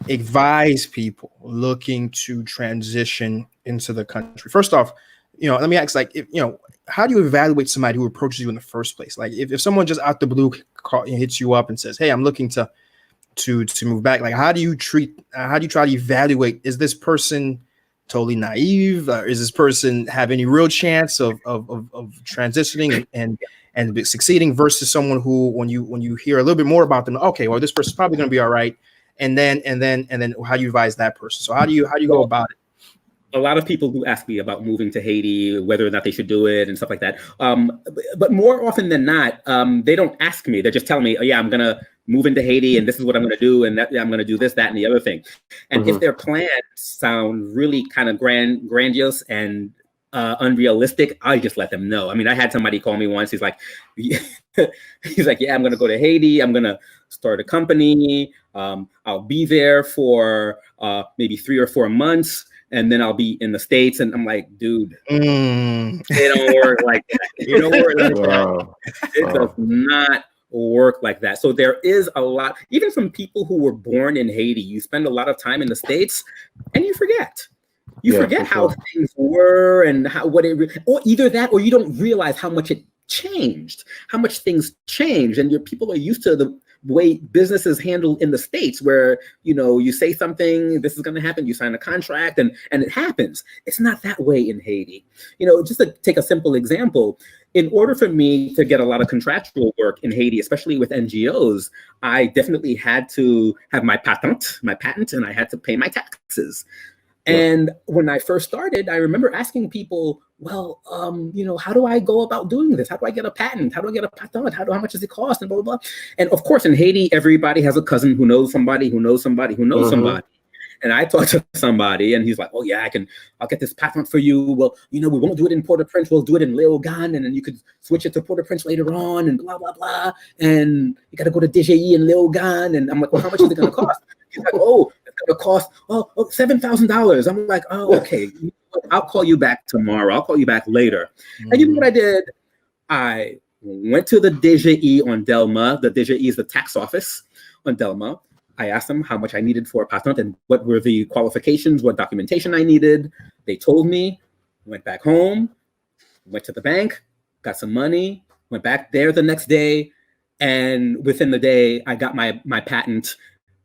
advise people looking to transition into the country. First off, let me ask, how do you evaluate somebody who approaches you in the first place? Like if someone just out the blue hits you up and says, hey, I'm looking to move back, like how do you try to evaluate, is this person totally naive? Is this person have any real chance of transitioning and succeeding versus someone who, when you hear a little bit more about them, okay, well, this person's probably going to be all right. And then how do you advise that person? So how do you go about it? A lot of people do ask me about moving to Haiti, whether or not they should do it and stuff like that. But more often than not, they don't ask me. They just tell me, oh yeah, I'm going to move into Haiti and this is what I'm going to do. And I'm going to do this, that, and the other thing. And if their plans sound really kind of grandiose and unrealistic, I just let them know. I mean, I had somebody call me once. He's like, yeah, I'm going to go to Haiti. I'm going to start a company. I'll be there for maybe 3 or 4 months. And then I'll be in the States. And I'm like, dude, it don't work like that. It don't work like that. It does not work like that. So there is a lot, even from people who were born in Haiti, you spend a lot of time in the States and you forget. You forget how things were and or either that, or you don't realize how much it changed, how much things changed. And your people are used to the way business is handled in the States, where, you say something, this is going to happen, you sign a contract and it happens. It's not that way in Haiti. Just to take a simple example, in order for me to get a lot of contractual work in Haiti, especially with NGOs, I definitely had to have my patent, and I had to pay my taxes. And when I first started, I remember asking people, well, how do I go about doing this? How do I get a patent? How do I get a patent? How much does it cost? And blah, blah, blah. And of course, in Haiti, everybody has a cousin who knows somebody, who knows somebody, who knows somebody. And I talked to somebody and he's like, oh yeah, I'll get this patent for you. Well, we won't do it in Port-au-Prince. We'll do it in Léogâne. And then you could switch it to Port-au-Prince later on and blah, blah, blah. And you got to go to DGI in Léogâne. And I'm like, well, how much is it going to cost? He's like, oh, it's going to cost $7,000. I'm like, oh, okay. I'll call you back tomorrow. I'll call you back later. And you know what I did? I went to the DGI on Delma. The DGI is the tax office on Delma. I asked them how much I needed for a patent and what were the qualifications, what documentation I needed. They told me, went back home, went to the bank, got some money, went back there the next day, And within the day, I got my patent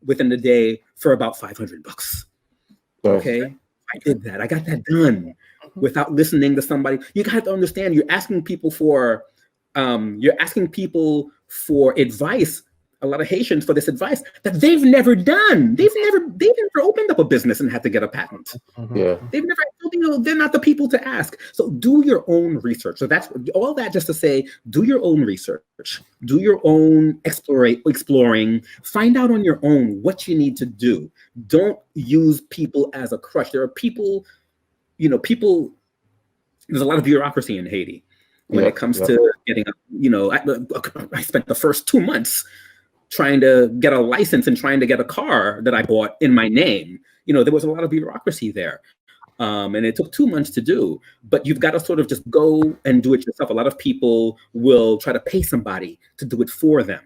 within the day for about $500. Okay, I did that. I got that done without listening to somebody. You have to understand, you're asking people for advice. A lot of Haitians for this advice that they've never done. They've never opened up a business and had to get a patent. Yeah, they've never. They're not the people to ask. So do your own research. So that's all that just to say. Do your own research. Do your own exploring. Find out on your own what you need to do. Don't use people as a crutch. There are people. There's a lot of bureaucracy in Haiti when it comes to getting. I spent the first 2 months trying to get a license and trying to get a car that I bought in my name. There was a lot of bureaucracy there. And it took 2 months to do, but you've got to sort of just go and do it yourself. A lot of people will try to pay somebody to do it for them.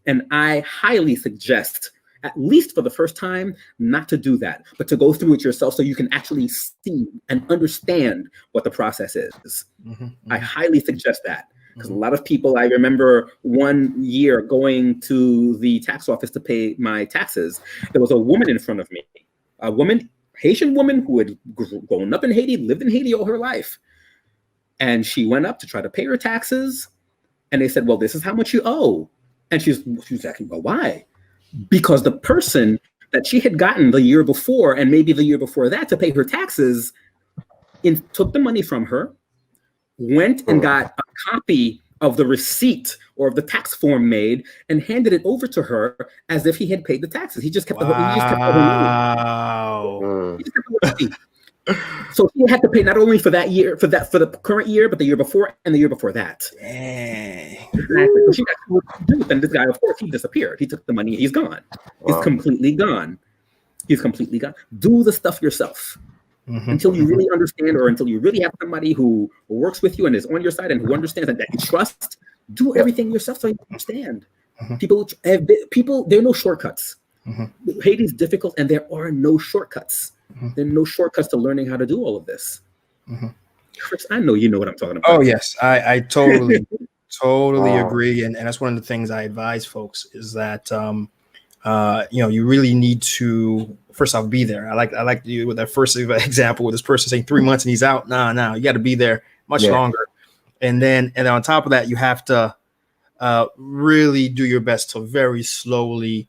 And I highly suggest, at least for the first time, not to do that, but to go through it yourself so you can actually see and understand what the process is. I highly suggest that. Because a lot of people, I remember one year going to the tax office to pay my taxes. There was a woman in front of me, Haitian woman who had grown up in Haiti, lived in Haiti all her life. And she went up to try to pay her taxes. And they said, well, this is how much you owe. And she was asking, well, why? Because the person that she had gotten the year before, and maybe the year before that, to pay her taxes, took the money from her, went and got a copy of the receipt or of the tax form made and handed it over to her as if he had paid the taxes. He just kept the money. So he had to pay not only for that year, for the current year, but the year before and the year before that. Exactly. So she got to do it. And this guy, of course, he disappeared. He took the money. He's gone. He's completely gone. He's completely gone. Do the stuff yourself. Until you really understand, or until you really have somebody who works with you and is on your side and who understands and that you trust, do everything yourself so you understand. People, there are no shortcuts. Haiti's difficult and there are no shortcuts. There are no shortcuts to learning how to do all of this. Chris, I know you know what I'm talking about. Oh, yes. I totally agree. And that's one of the things I advise folks is that, you really need to, first off, be there. I like you with that first example with this person saying 3 months and he's out. No, you got to be there much longer. And then on top of that, you have to really do your best to very slowly.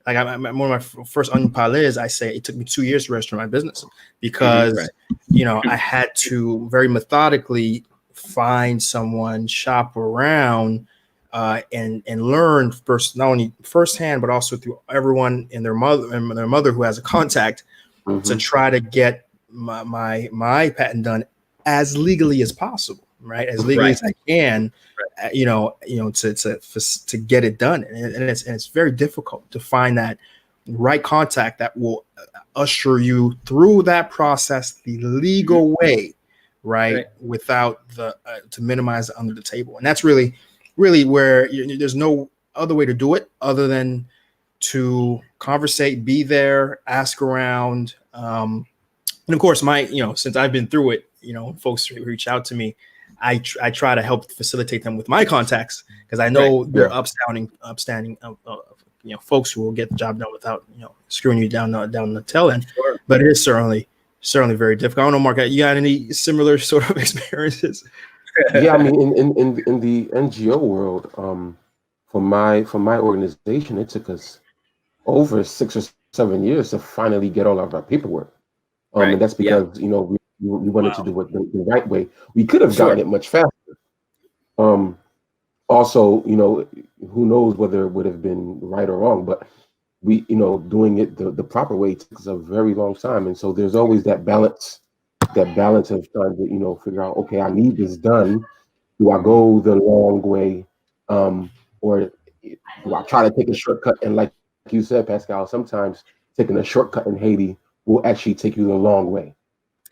Like one of my first onion parlays, I say it took me 2 years to register my business because, I had to very methodically find someone, shop around, and learn first, not only firsthand, but also through everyone and their mother who has a contact to try to get my patent done as legally as possible, right? As legally as I can, to get it done. And it's very difficult to find that right contact that will usher you through that process the legal way, right? Without to minimize under the table. And that's really where there's no other way to do it other than to conversate, be there, ask around. And of course, since I've been through it, folks reach out to me. I try to help facilitate them with my contacts because I know they're upstanding, folks who will get the job done without, screwing you down the tail end. Sure. But it is certainly very difficult. I don't know, Mark, you got any similar sort of experiences? Yeah, I mean, in the NGO world, for my organization, it took us over 6 or 7 years to finally get all of our paperwork. And that's because we wanted to do it the right way. We could have gotten it much faster. Also, who knows whether it would have been right or wrong, but we, doing it the proper way takes a very long time. And so there's always that balance of trying to, figure out, okay, I need this done. Do I go the long way? Or do I try to take a shortcut? And like you said, Pascal, sometimes taking a shortcut in Haiti will actually take you the long way.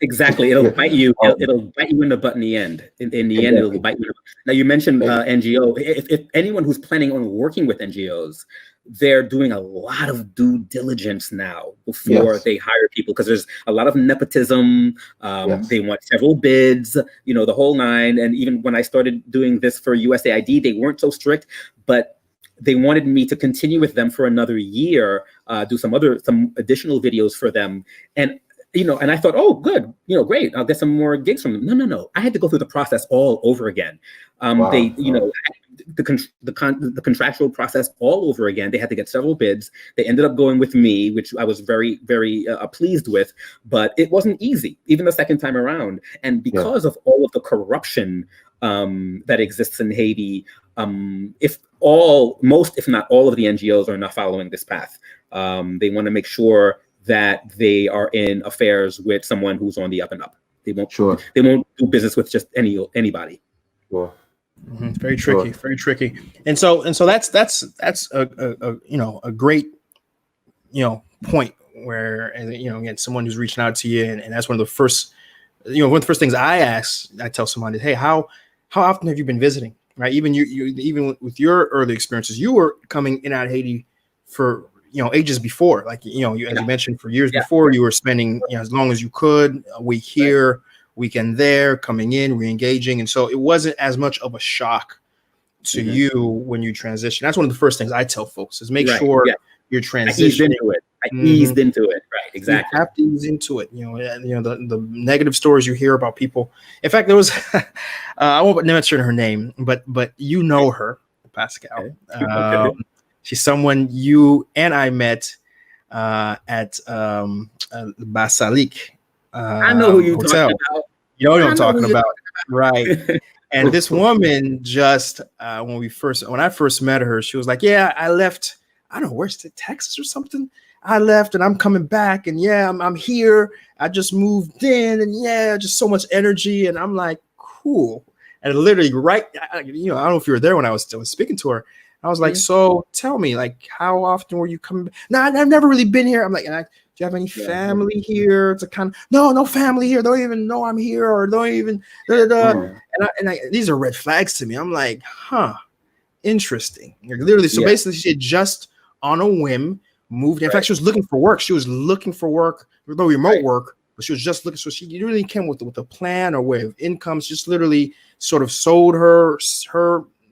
Exactly. It'll bite you. It'll bite you in the butt in the end. In the end, it'll bite you. Now, you mentioned NGO. If anyone who's planning on working with NGOs, they're doing a lot of due diligence now before they hire people because there's a lot of nepotism. They want several bids, the whole nine. And even when I started doing this for USAID, they weren't so strict. But they wanted me to continue with them for another year, do some additional videos for them. And and I thought, oh, good, great, I'll get some more gigs from them. No. I had to go through the process all over again. Wow. They, the contractual process all over again. They had to get several bids. They ended up going with me, which I was very, very pleased with, but it wasn't easy, even the second time around. And because of all of the corruption that exists in Haiti, if not all of the NGOs are not following this path. They want to make sure that they are in affairs with someone who's on the up and up. They won't do business with just anybody. Sure. Mm-hmm. Very tricky, very tricky. And so that's a great point where again, someone who's reaching out to you, and that's one of the first things I tell somebody, hey, how often have you been visiting? Right? Even even with your early experiences, you were coming in and out of Haiti for ages before, like as you mentioned, for years before, you were spending as long as you could, a week here, weekend there, coming in, re-engaging, and so it wasn't as much of a shock to you when you transition. That's one of the first things I tell folks is make sure you're transitioning. I eased into it. Right, exactly. You have to ease into it. The negative stories you hear about people. In fact, there was I won't mention her name, but you know her, Pascal. Okay. She's someone you and I met at Basilique. I know who you're talking about. You know what I'm talking about, right? And this woman just when I first met her, she was like, "Yeah, I left. I don't know, where's it, Texas or something. I left and I'm coming back, and I'm here. I just moved in, and just so much energy." And I'm like, "Cool." And literally, I don't know if you were there when I was speaking to her. I was like, "So tell me, like, how often were you coming?" "No, I've never really been here." I'm like, "Do you have any family here?" It's a kind of, no family here. Don't even know I'm here, or don't even. And these are red flags to me. I'm like, interesting. Literally, so basically, she had just on a whim moved. In fact, she was looking for work. She was looking for work, remote work, but she was just looking. So she really came with a plan or way of income. She just literally sort of sold her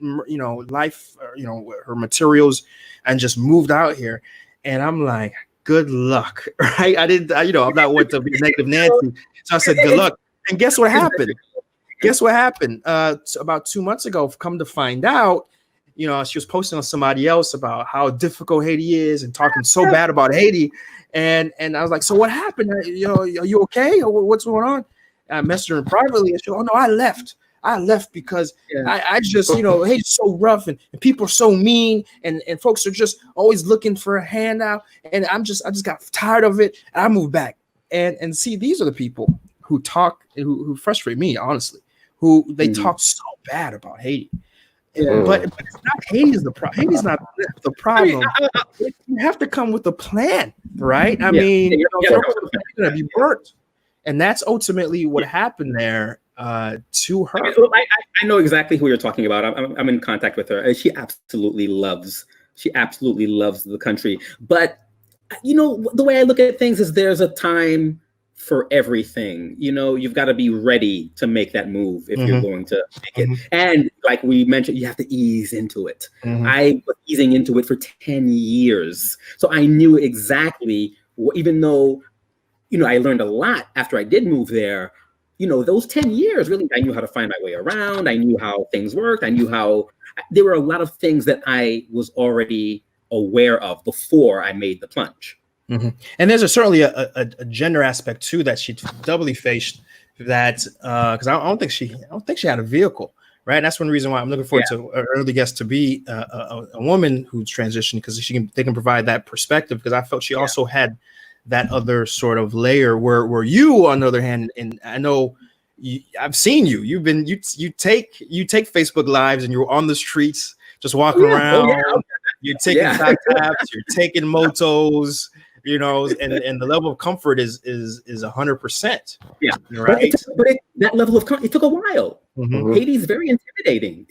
life, her materials, and just moved out here. And I'm like, good luck, right? I'm not one to be negative Nancy. So I said, good luck. And guess what happened? About 2 months ago, come to find out, she was posting on somebody else about how difficult Haiti is and talking so bad about Haiti. And I was like, so what happened? Are you okay? Or what's going on? And I messaged her privately and she goes, "Oh no, I left because I just, Haiti's so rough and people are so mean and folks are just always looking for a handout. And I just got tired of it. And I moved back." And see, these are the people who talk, who frustrate me, honestly, who they talk so bad about Haiti. But it's not Haiti's the problem. Haiti's not the problem. You have to come with a plan, right? I mean, you're going to be burnt. And that's ultimately what happened there to her. I know exactly who you're talking about. I'm in contact with her. She absolutely loves the country. But, the way I look at things is there's a time for everything. You've got to be ready to make that move if you're going to make it. And like we mentioned, you have to ease into it. I was easing into it for 10 years. So I knew exactly, even though, I learned a lot after I did move there, those 10 years, really, I knew how to find my way around. I knew how things worked. I knew there were a lot of things that I was already aware of before I made the plunge. And there's certainly a gender aspect too that she doubly faced. That because I don't think she had a vehicle, right? And that's one reason why I'm looking forward to an early guest to be a woman who transitioned, because they can provide that perspective. Because I felt she also had that other sort of layer where you, on the other hand, and I know I've seen you. You take Facebook Lives and you're on the streets just walking around. You're taking taps, you're taking motos. And the level of comfort is 100%. Right. But that level of comfort, it took a while. Haiti's very intimidating.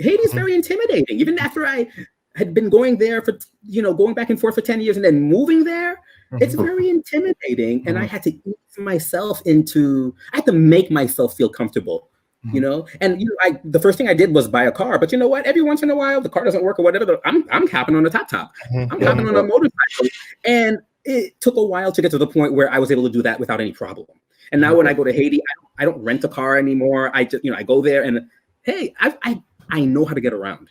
Even after I had been going there for, going back and forth for 10 years and then moving there, it's very intimidating. And I had to ease myself I had to make myself feel comfortable you know, and the first thing I did was buy a car, but you know what? Every once in a while, the car doesn't work or whatever. I'm hopping on a top. I'm hopping on a motorcycle, and it took a while to get to the point where I was able to do that without any problem. And now when I go to Haiti, I don't rent a car anymore. I just, I go there and hey, I know how to get around.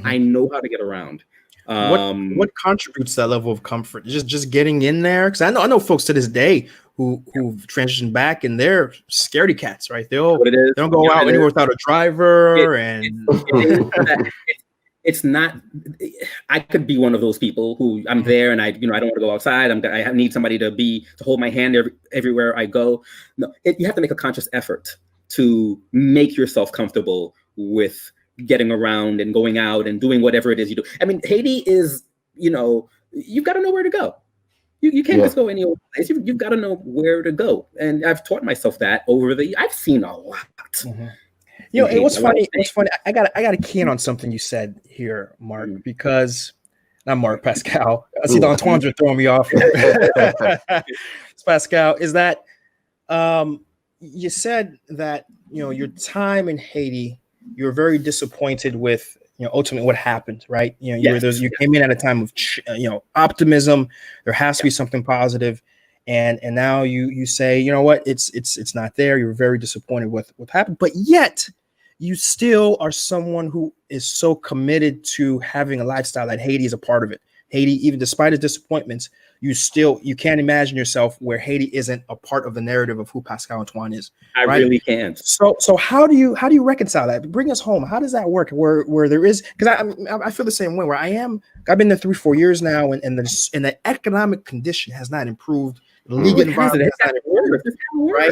I know how to get around. What contributes to that level of comfort? Just getting in there, because I know folks to this day who've transitioned back and they're scaredy cats, right? They don't go out anywhere without a driver, it's not. I could be one of those people who I'm there and I don't want to go outside. I need somebody to hold my hand everywhere I go. No, you have to make a conscious effort to make yourself comfortable with getting around and going out and doing whatever it is you do. I mean, Haiti is, you've got to know where to go. You can't just go any old place. You've got to know where to go. And I've taught myself that I've seen a lot. It was funny. I got to key in on something you said here, Mark, because not Mark, Pascal. I see the Antoines are throwing me off. It's Pascal. Is that you said that your time in Haiti, you're very disappointed with ultimately what happened, right? You came in at a time of optimism. There has to be something positive, and now you say, you know what, it's not there. You're very disappointed with what happened, but yet you still are someone who is so committed to having a lifestyle that Haiti is a part of it. Haiti, even despite its disappointments, you can't imagine yourself where Haiti isn't a part of the narrative of who Pascal Antoine is. I really can't. So how do you reconcile that? Bring us home. How does that work? Where there is, because I feel the same way. Where I've been there 3-4 years now, and the economic condition has not improved. The legal environment has not improved. Right?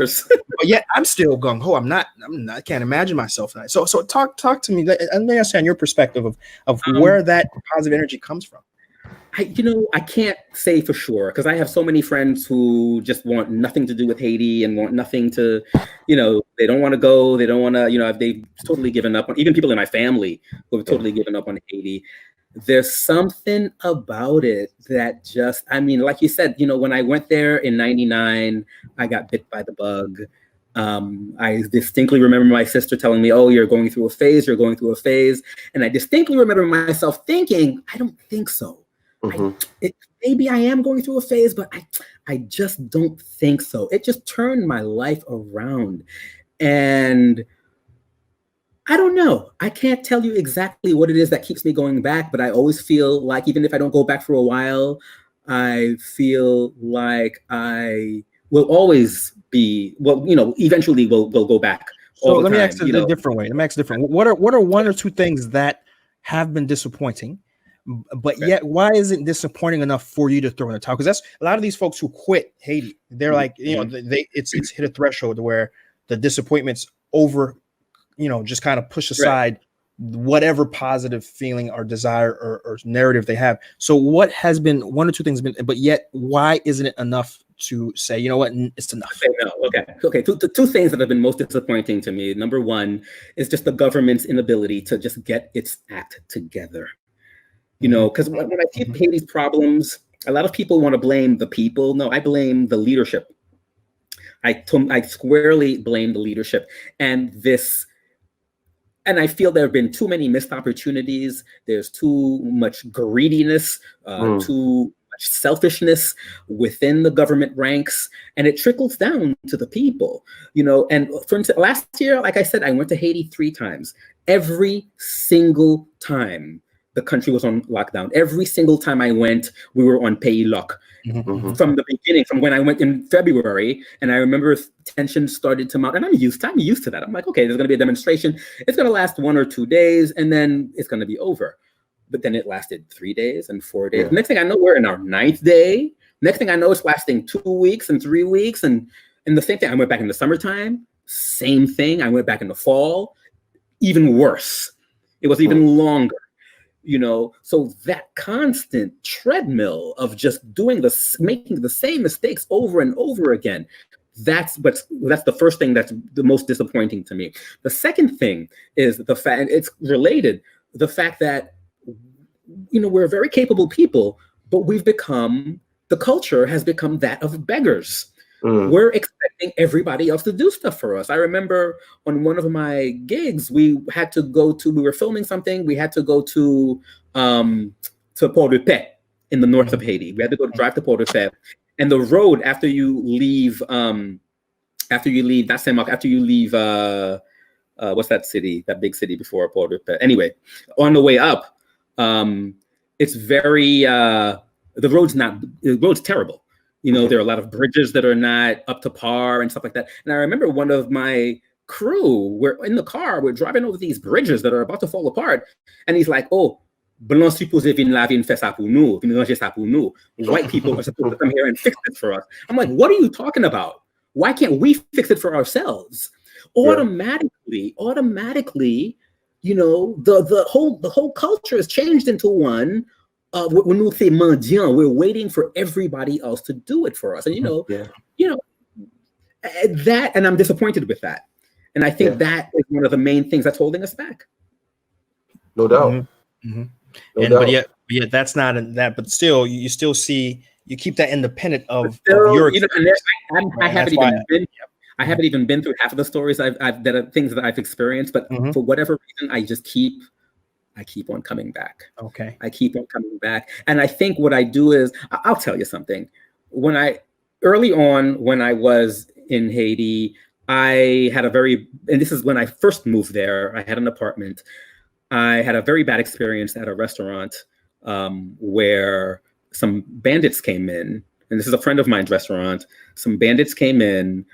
But yet I'm still gung ho. I can't imagine myself that. So talk to me. Let me understand your perspective of where that positive energy comes from. I can't say for sure, because I have so many friends who just want nothing to do with Haiti and want nothing to, they don't want to go. They don't want to, they've totally given up on, even people in my family who have totally given up on Haiti. There's something about it that just, like you said, when I went there in 99, I got bit by the bug. I distinctly remember my sister telling me, "Oh, you're going through a phase. And I distinctly remember myself thinking, I don't think so. Maybe I am going through a phase, but I just don't think so. It just turned my life around. And I don't know. I can't tell you exactly what it is that keeps me going back, but I always feel like even if I don't go back for a while, I feel like I will always be, eventually we'll go back. So let me ask it a different way. What are one or two things that have been disappointing, but yet why isn't disappointing enough for you to throw in the towel? Because that's a lot of these folks who quit Haiti. They're like, it's hit a threshold where the disappointments over, just kind of push aside whatever positive feeling or desire or narrative they have. So what has been one or two things been, but yet why isn't it enough to say, you know what, it's enough? Okay. Two things that have been most disappointing to me. Number one is just the government's inability to just get its act together. Because when I see Haiti's problems, a lot of people want to blame the people. No, I blame the leadership. I squarely blame the leadership. And I feel there have been too many missed opportunities. There's too much greediness, too much selfishness within the government ranks, and it trickles down to the people. And for instance, last year, like I said, I went to Haiti 3 times. Every single time the country was on lockdown. Every single time I went, we were on pays lock. From the beginning, from when I went in February, and I remember tension started to mount, and I'm used to that. I'm like, okay, there's going to be a demonstration. It's going to last 1 or 2 days, and then it's going to be over. But then it lasted 3 days and 4 days. Next thing I know, we're in our 9th day. Next thing I know, it's lasting 2 weeks and 3 weeks, and the same thing. I went back in the summertime. Same thing. I went back in the fall. Even worse. It was even longer. So that constant treadmill of just making the same mistakes over and over again, that's the first thing that's the most disappointing to me. The second thing is the fact, it's related, the fact that, we're very capable people, but the culture has become that of beggars. we're expecting everybody else to do stuff for us. I remember on one of my gigs, we were filming something. We had to go to Port-de-Paix in the north of Haiti. We had to drive to Port-de-Paix, and the road after you leave what's that city? That big city before Port-de-Paix. Anyway, on the way up, it's very the road's terrible. There are a lot of bridges that are not up to par and stuff like that. And I remember one of my crew, we're in the car, we're driving over these bridges that are about to fall apart. And he's like, oh, blanc supposé vin la vin fait ça pour nous, vin ranger ça pour nous. White people are supposed to come here and fix it for us. I'm like, what are you talking about? Why can't we fix it for ourselves? Automatically, the whole culture has changed into one. We're waiting for everybody else to do it for us, and that, and I'm disappointed with that. And I think that is one of the main things that's holding us back. No doubt. But yet that's not that. But still, you still see, you keep that independent of your. I haven't even been through half of the stories that are things that I've experienced. But for whatever reason, I keep on coming back. Okay. I keep on coming back. And I think what I do is, I'll tell you something. Early on, when I was in Haiti, and this is when I first moved there, I had an apartment. I had a very bad experience at a restaurant where some bandits came in. And this is a friend of mine's restaurant. Some bandits came in.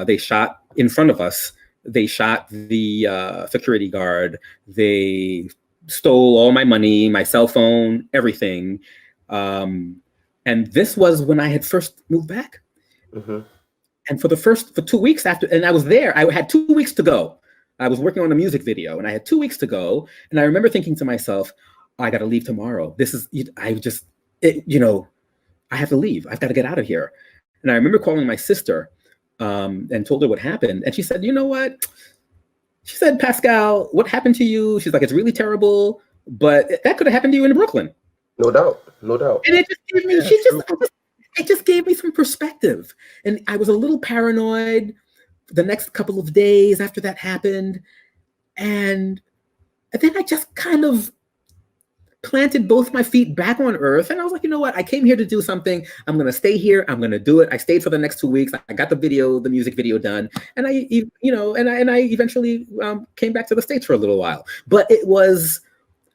They shot in front of us. They shot the security guard. They stole all my money, my cell phone, everything. And this was when I had first moved back. And for 2 weeks after, and I was there, I had 2 weeks to go. I was working on a music video and I had 2 weeks to go. And I remember thinking to myself, I got to leave tomorrow. I have to leave. I've got to get out of here. And I remember calling my sister and told her what happened. And she said, you know what? She said, Pascal, what happened to you? She's like, it's really terrible, but that could have happened to you in Brooklyn. No doubt. And it just gave me, it just gave me some perspective. And I was a little paranoid the next couple of days after that happened. And then I just kind of planted both my feet back on earth. And I was like, you know what? I came here to do something. I'm going to stay here. I'm going to do it. I stayed for the next 2 weeks. I got the music video done. And I eventually came back to the States for a little while. But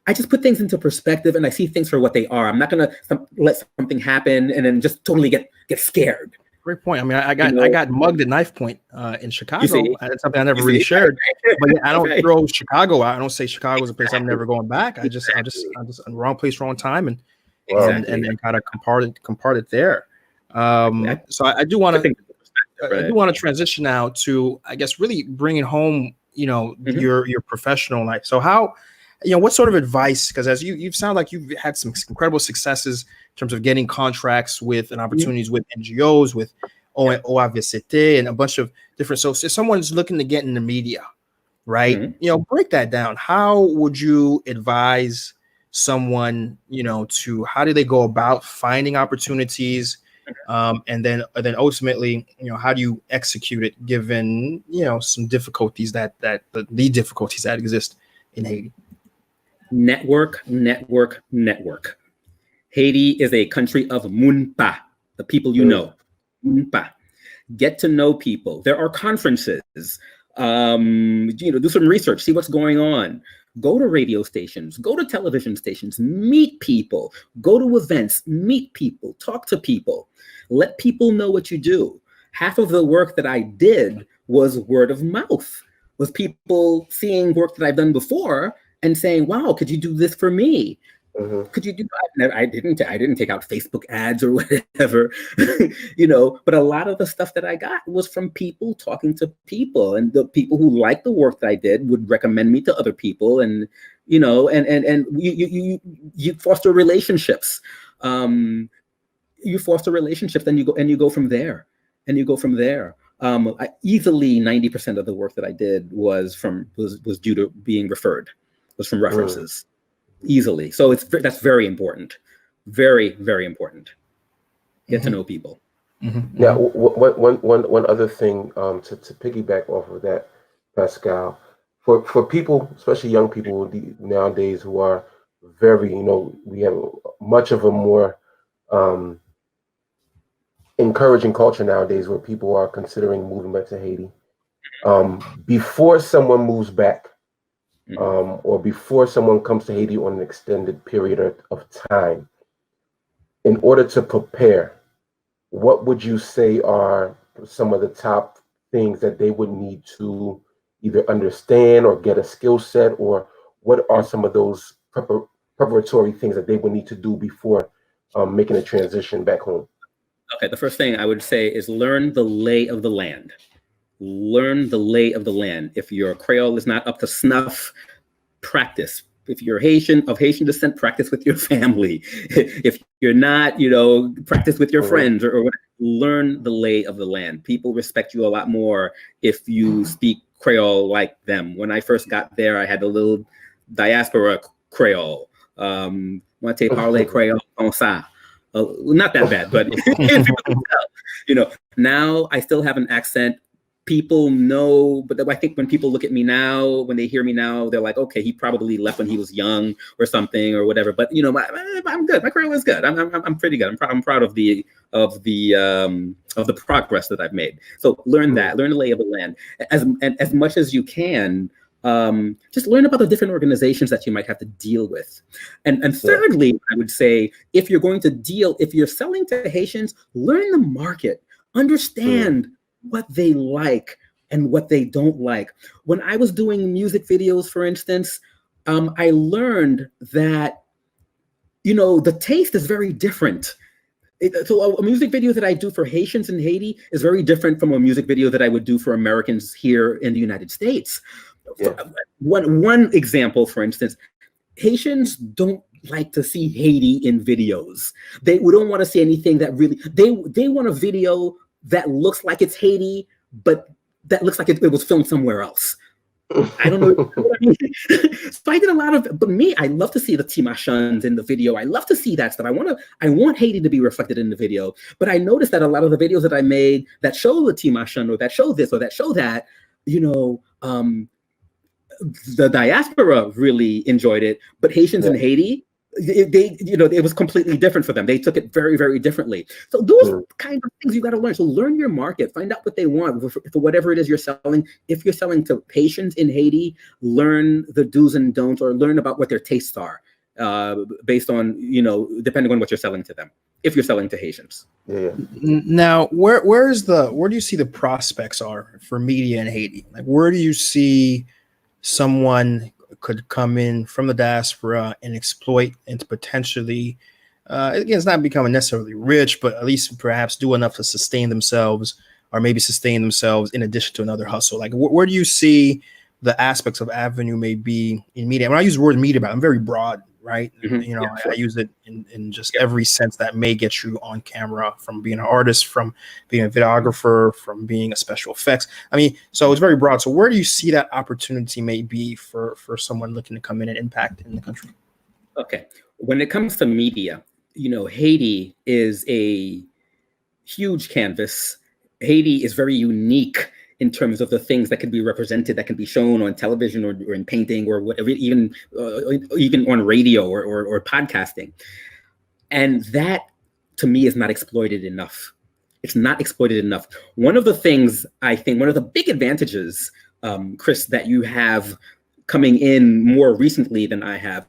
I just put things into perspective and I see things for what they are. I'm not going to let something happen and then just totally get scared. Great point. I mean, I got mugged at knife point in Chicago. That's something I never really shared. But I don't throw Chicago out. I don't say Chicago's a place I'm never going back. I just wrong place, wrong time, and then kind of comparted there. So I do want to transition now to, I guess, really bringing home, your professional life. So how, what sort of advice? Because as you sound like you've had some incredible successes in terms of getting contracts with and opportunities with NGOs, with OAVCT and a bunch of different. So if someone's looking to get in the media, right? Break that down. How would you advise someone, to how do they go about finding opportunities? And then ultimately, how do you execute it given, some difficulties that the difficulties that exist in Haiti? Network. Haiti is a country of Munpa, the people Munpa. Get to know people. There are conferences. Do some research, see what's going on. Go to radio stations, go to television stations, meet people, go to events, meet people, talk to people. Let people know what you do. Half of the work that I did was word of mouth, was people seeing work that I've done before and saying, wow, could you do this for me? Could you do that? I didn't take out Facebook ads or whatever, but a lot of the stuff that I got was from people talking to people, and the people who liked the work that I did would recommend me to other people. And, and you foster relationships. You foster relationships, then you go from there. Easily 90% of the work that I did was due to being referred, was from references. Easily. So that's very important. Very, very important. Get to know people. Mm-hmm. Now, one other thing to piggyback off of that, Pascal, for people, especially young people nowadays who are very, we have much of a more encouraging culture nowadays where people are considering moving back to Haiti. Before someone moves back, or before someone comes to Haiti on an extended period of time, in order to prepare, what would you say are some of the top things that they would need to either understand or get a skill set, or what are some of those preparatory things that they would need to do before making a transition back home? Okay, the first thing I would say is learn the lay of the land. Learn the lay of the land. If your Creole is not up to snuff, practice. If you're of Haitian descent, practice with your family. If you're not, practice with your friends or whatever. Learn the lay of the land. People respect you a lot more if you speak Creole like them. When I first got there, I had a little diaspora Creole. Moi te parle Creole comme ça. Not that bad, but now I still have an accent. People know, but I think when people look at me now, when they hear me now, they're like, okay, he probably left when he was young or something or whatever. But I'm good. My Creole is good. I'm pretty good. I'm proud of the progress that I've made. So learn that. Learn the lay of the land as much as you can. Just learn about the different organizations that you might have to deal with. And thirdly, I would say, if you're selling to Haitians, learn the market, understand what they like and what they don't like. When I was doing music videos, for instance, I learned that, the taste is very different. So a music video that I do for Haitians in Haiti is very different from a music video that I would do for Americans here in the United States. Yeah. One example, for instance, Haitians don't like to see Haiti in videos. They don't want to see anything that really, they want a video that looks like it's Haiti, but that looks like it was filmed somewhere else. I don't know what I mean. So I did a lot of, but me, I love to see the Timashans in the video. I love to see that stuff. I want Haiti to be reflected in the video. But I noticed that a lot of the videos that I made that show the Timashan or that show this or that show that, the diaspora really enjoyed it, but Haitians in Haiti, it was completely different for them. They took it very, very differently. So those kind of things you got to learn. So learn your market, find out what they want for whatever it is you're selling. If you're selling to Haitians in Haiti, learn the do's and don'ts, or learn about what their tastes are, based on, depending on what you're selling to them. If you're selling to Haitians. Yeah. Now, where do you see the prospects are for media in Haiti? Like, where do you see someone could come in from the diaspora and exploit and potentially, again, it's not becoming necessarily rich, but at least perhaps do enough to sustain themselves, or maybe sustain themselves in addition to another hustle? Like, where do you see the aspects of avenue may be in media? When I use the word media, I'm very broad, right? I use it in just every sense that may get you on camera, from being an artist, from being a videographer, from being a special effects. So it's very broad. So where do you see that opportunity may be for someone looking to come in and impact in the country? Okay. When it comes to media, Haiti is a huge canvas. Haiti is very unique in terms of the things that can be represented, that can be shown on television or in painting or whatever, even on radio or podcasting. And that, to me, is not exploited enough. It's not exploited enough. One of the things, I think, one of the big advantages, Chris, that you have coming in more recently than I have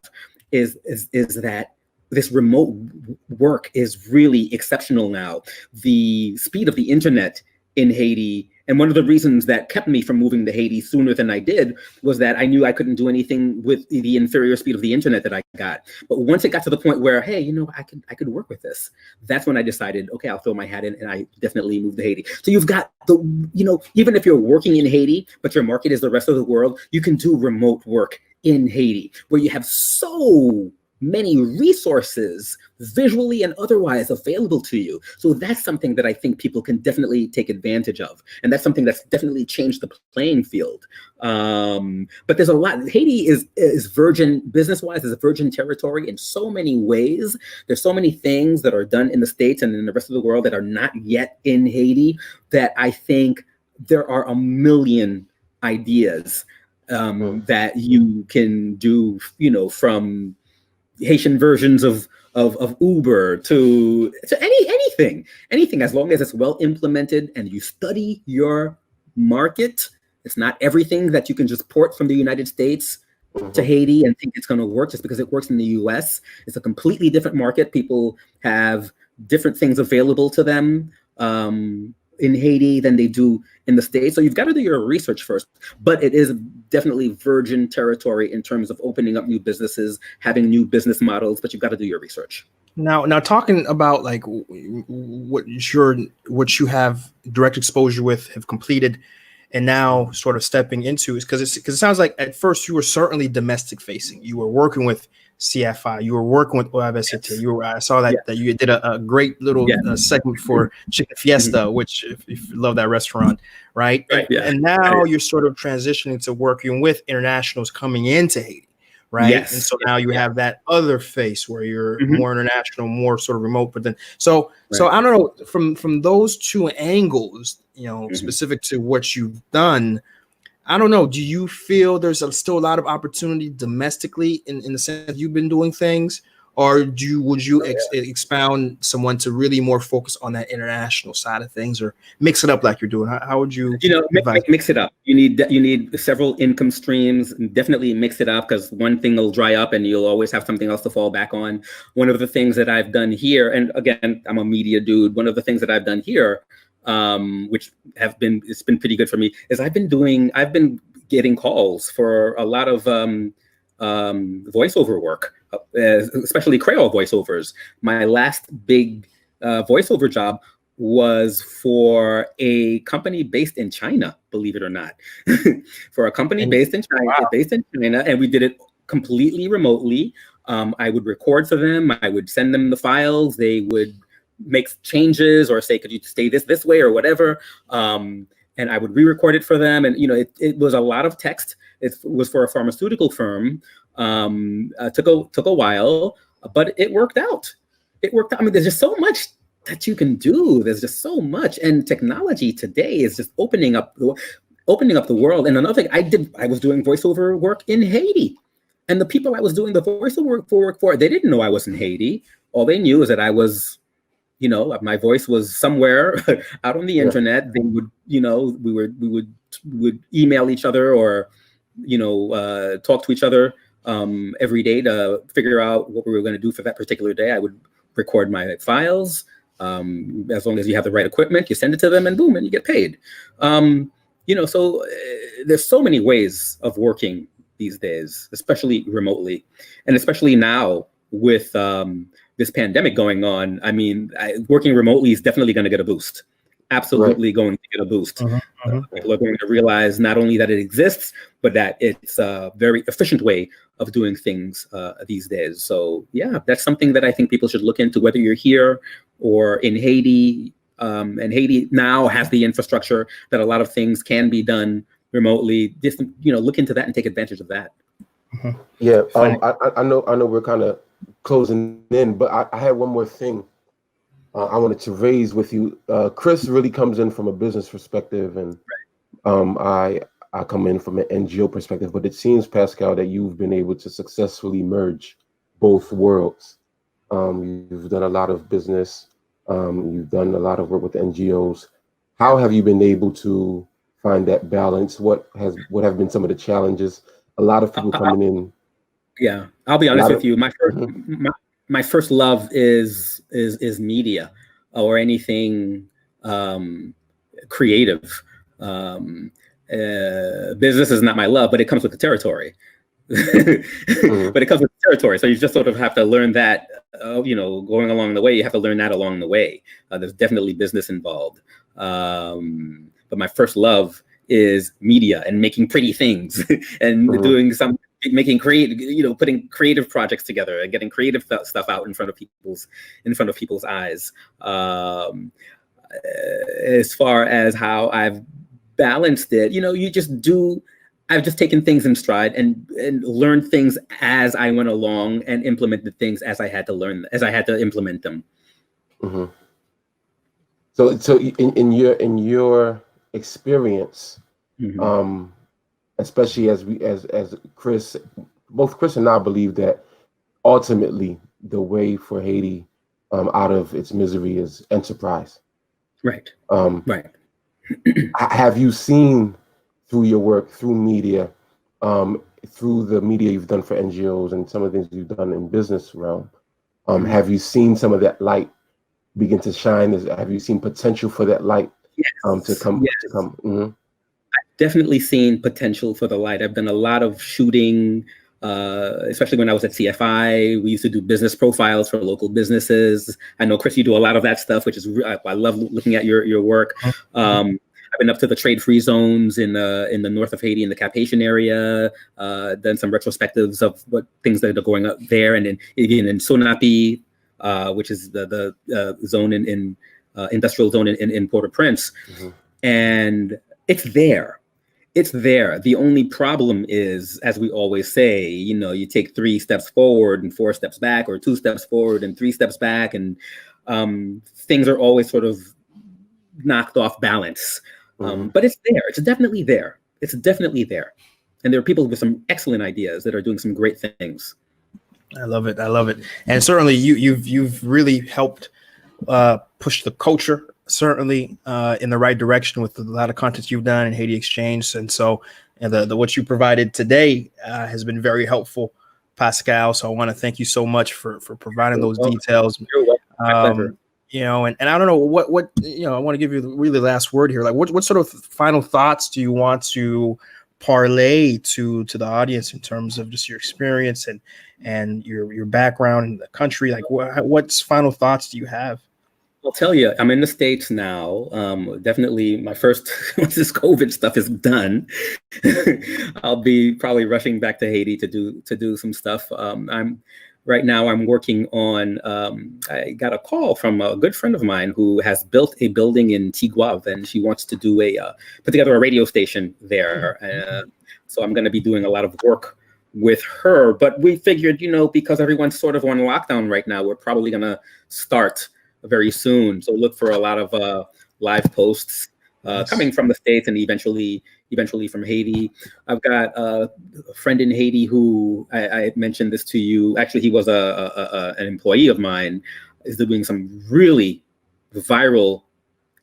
is that this remote work is really exceptional now. The speed of the internet in Haiti, and one of the reasons that kept me from moving to Haiti sooner than I did was that I knew I couldn't do anything with the inferior speed of the internet that I got. But once it got to the point where, hey, I could work with this, that's when I decided, okay, I'll throw my hat in, and I definitely moved to Haiti. So you've got even if you're working in Haiti, but your market is the rest of the world, you can do remote work in Haiti, where you have so many resources, visually and otherwise, available to you. So that's something that I think people can definitely take advantage of. And that's something that's definitely changed the playing field. But there's a lot. Haiti is virgin, business-wise, is a virgin territory in so many ways. There's so many things that are done in the States and in the rest of the world that are not yet in Haiti, that I think there are a million ideas that you can do, from Haitian versions of Uber to anything, as long as it's well implemented and you study your market. It's not everything that you can just port from the United States to Haiti and think it's going to work just because it works in the US. It's a completely different market. People have different things available to them in Haiti than they do in the States. So you've got to do your research first, but it is definitely virgin territory in terms of opening up new businesses, having new business models, but you've got to do your research. Now talking about like what you have direct exposure with, have completed, and now sort of stepping into, is because it sounds like at first you were certainly domestic facing. You were working with CFI, you were working with OAVST. I saw that you did a great little segment for Chicken Fiesta, which if you love that restaurant, right? And now you're sort of transitioning to working with internationals coming into Haiti, right? And so now you have that other face where you're more international, more sort of remote. But then, so I don't know, from those two angles, specific to what you've done, I don't know. Do you feel there's still a lot of opportunity domestically in the sense that you've been doing things, or would you expound someone to really more focus on that international side of things, or mix it up like you're doing? How would you? Mix it up. You need several income streams. Definitely mix it up, because one thing will dry up and you'll always have something else to fall back on. One of the things that I've done here, and again, I'm a media dude. One of the things that I've done here, which it's been pretty good for me, is I've been getting calls for a lot of voiceover work, especially Creole voiceovers. My last big voiceover job was for a company based in China, believe it or not, for a company based in China, and we did it completely remotely. I would record for them. I would send them the files. They would make changes or say, could you stay this way or whatever, and I would re-record it for them. And it was a lot of text. It was for a pharmaceutical firm. Took a while, but it worked out. I mean, there's just so much that you can do. There's just so much, and technology today is just opening up the world. And another thing I was doing voiceover work in Haiti, and the people I was doing the voiceover work for, they didn't know I was in Haiti. All they knew is that I was, my voice was somewhere out on the internet. They would, we would email each other or, talk to each other every day to figure out what we were going to do for that particular day. I would record my files. As long as you have the right equipment, you send it to them, and boom, and you get paid. So there's so many ways of working these days, especially remotely, and especially now with this pandemic going on. I mean, working remotely is definitely going to get a boost. Absolutely going to get a boost. People are going to realize not only that it exists, but that it's a very efficient way of doing things these days. So yeah, that's something that I think people should look into, whether you're here or in Haiti. And Haiti now has the infrastructure that a lot of things can be done remotely. Just, look into that and take advantage of that. Yeah, I know we're kind of closing in, but I had one more thing I wanted to raise with you. Chris really comes in from a business perspective, and I come in from an NGO perspective. But it seems, Pascal, that you've been able to successfully merge both worlds. You've done a lot of business. You've done a lot of work with NGOs. How have you been able to find that balance? What have been some of the challenges? A lot of people coming in. Yeah, I'll be honest with you. My first love is media or anything creative. Business is not my love, but it comes with the territory. But it comes with the territory, so you just sort of have to learn that. Going along the way, you have to learn that along the way. There's definitely business involved, but my first love is media and making pretty things and doing some making creative, putting creative projects together and getting creative stuff out in front of people's eyes. As far as how I've balanced it, I've just taken things in stride and learned things as I went along and implemented things as I had to implement them. Mm-hmm. So in your experience, mm-hmm. Especially as Chris, both Chris and I believe that ultimately the way for Haiti out of its misery is enterprise. Right. Right. Have you seen through your work, through media, through the media you've done for NGOs and some of the things you've done in business realm, have you seen some of that light begin to shine? Have you seen potential for that light to come? Yes. To come? Mm-hmm. I've definitely seen potential for the light. I've done a lot of shooting, especially when I was at CFI. We used to do business profiles for local businesses. I know, Chris, you do a lot of that stuff, which is I love looking at your work. I've been up to the trade-free zones in the north of Haiti, in the Cap-Haitian area. Done some retrospectives of what things that are going up there, and then again in Sonapi, which is the zone in industrial zone in Port-au-Prince, mm-hmm. And it's there. It's there. The only problem is, as we always say, you take 3 steps forward and 4 steps back, or 2 steps forward and 3 steps back, and things are always sort of knocked off balance. Mm-hmm. But it's there. It's definitely there. It's definitely there. And there are people with some excellent ideas that are doing some great things. I love it. I love it. And certainly you've really helped push the culture, certainly in the right direction with a lot of content you've done in Haiti Exchange. And so the what you provided today has been very helpful, Pascal. So I want to thank you so much for providing those details. You're welcome. My pleasure. And I don't know what I want to give you the really last word here. Like what sort of final thoughts do you want to parlay to the audience in terms of just your experience and your background in the country? Like what's final thoughts do you have? I'll tell you, I'm in the States now. Definitely my first, once this COVID stuff is done, I'll be probably rushing back to Haiti to do some stuff. Right now I'm working on, I got a call from a good friend of mine who has built a building in Tiguave, and she wants to do put together a radio station there. So I'm going to be doing a lot of work with her, but we figured, because everyone's sort of on lockdown right now, we're probably going to start very soon. So look for a lot of live posts coming from the States and eventually from Haiti. I've got a friend in Haiti who I mentioned this to you. Actually, he was an employee of mine, is doing some really viral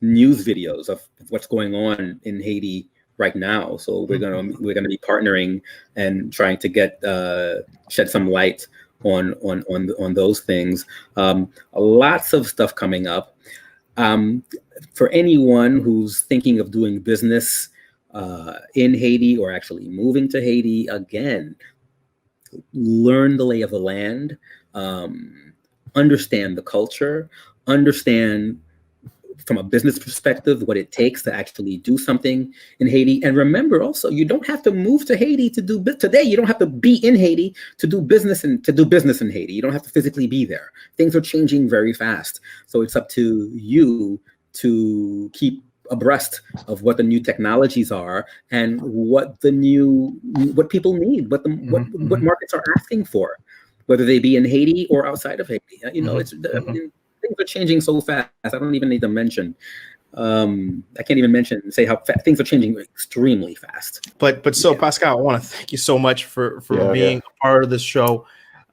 news videos of what's going on in Haiti right now. So we're gonna be partnering and trying to get shed some light on those things. Lots of stuff coming up. For anyone who's thinking of doing business in Haiti or actually moving to Haiti, again, learn the lay of the land, understand the culture, understand from a business perspective what it takes to actually do something in Haiti. And remember also, you don't have to move to Haiti to do today. You don't have to be in Haiti to do business in Haiti. You don't have to physically be there. Things are changing very fast. So it's up to you to keep abreast of what the new technologies are and what people need, what markets are asking for, whether they be in Haiti or outside of Haiti. Things are changing so fast. I don't even need to mention. I can't even say how things are changing extremely fast. But Pascal, I want to thank you so much for being a part of this show.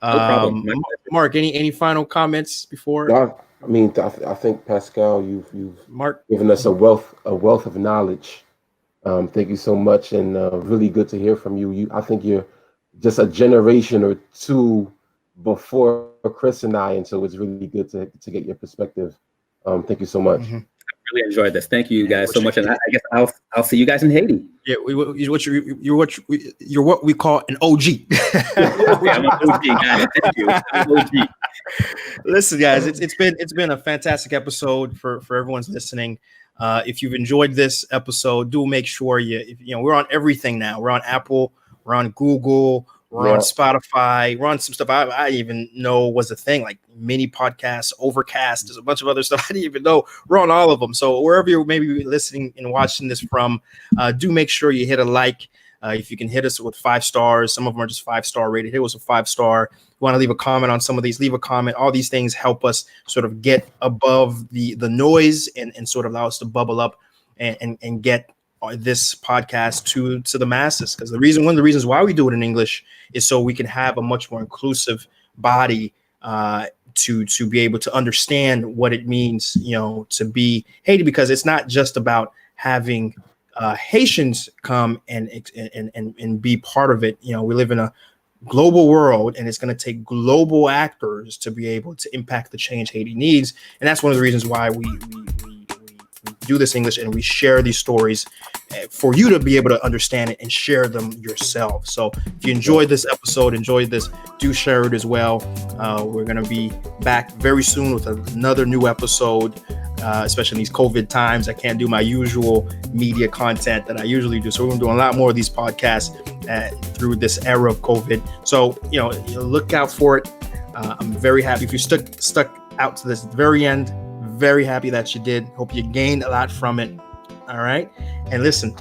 No problem. Mark, any final comments before? No, I mean, I think Pascal, you've given us a wealth of knowledge. Thank you so much, and really good to hear from you. I think you're just a generation or two before Chris and I, and so it's really good to get your perspective. Thank you so much. I really enjoyed this. Thank you guys so much, and I guess I'll see you guys in Haiti. Yeah, you're what we call an OG. Yeah, I'm an OG guy. Thank you. I'm an OG. Listen, guys, it's been a fantastic episode for everyone's listening. If you've enjoyed this episode, do make sure we're on everything now. We're on Apple, we're on Google, We're on Spotify. We're on some stuff I even know was a thing, like mini podcasts, Overcast. There's a bunch of other stuff I didn't even know. We're on all of them. So wherever you're maybe listening and watching this from, do make sure you hit a like. If you can hit us with 5 stars, some of them are just 5-star rated. Hit us a 5-star. You want to leave a comment on some of these, leave a comment. All these things help us sort of get above the noise and sort of allow us to bubble up and get this podcast to the masses. Because one of the reasons why we do it in English is so we can have a much more inclusive body to be able to understand what it means, to be Haiti, because it's not just about having Haitians come and be part of it. We live in a global world, and it's going to take global actors to be able to impact the change Haiti needs. And that's one of the reasons why we do this English, and we share these stories for you to be able to understand it and share them yourself. So if you enjoyed this episode, do share it as well. We're going to be back very soon with another new episode, especially in these COVID times. I can't do my usual media content that I usually do. So we're going to do a lot more of these podcasts through this era of COVID. So, look out for it. I'm very happy if you stuck out to this very end. Very happy that you did. Hope you gained a lot from it. All right. And listen.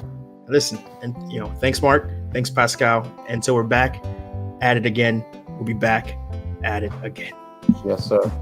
And, thanks, Mark. Thanks, Pascal. Until we're back at it again, we'll be back at it again. Yes, sir.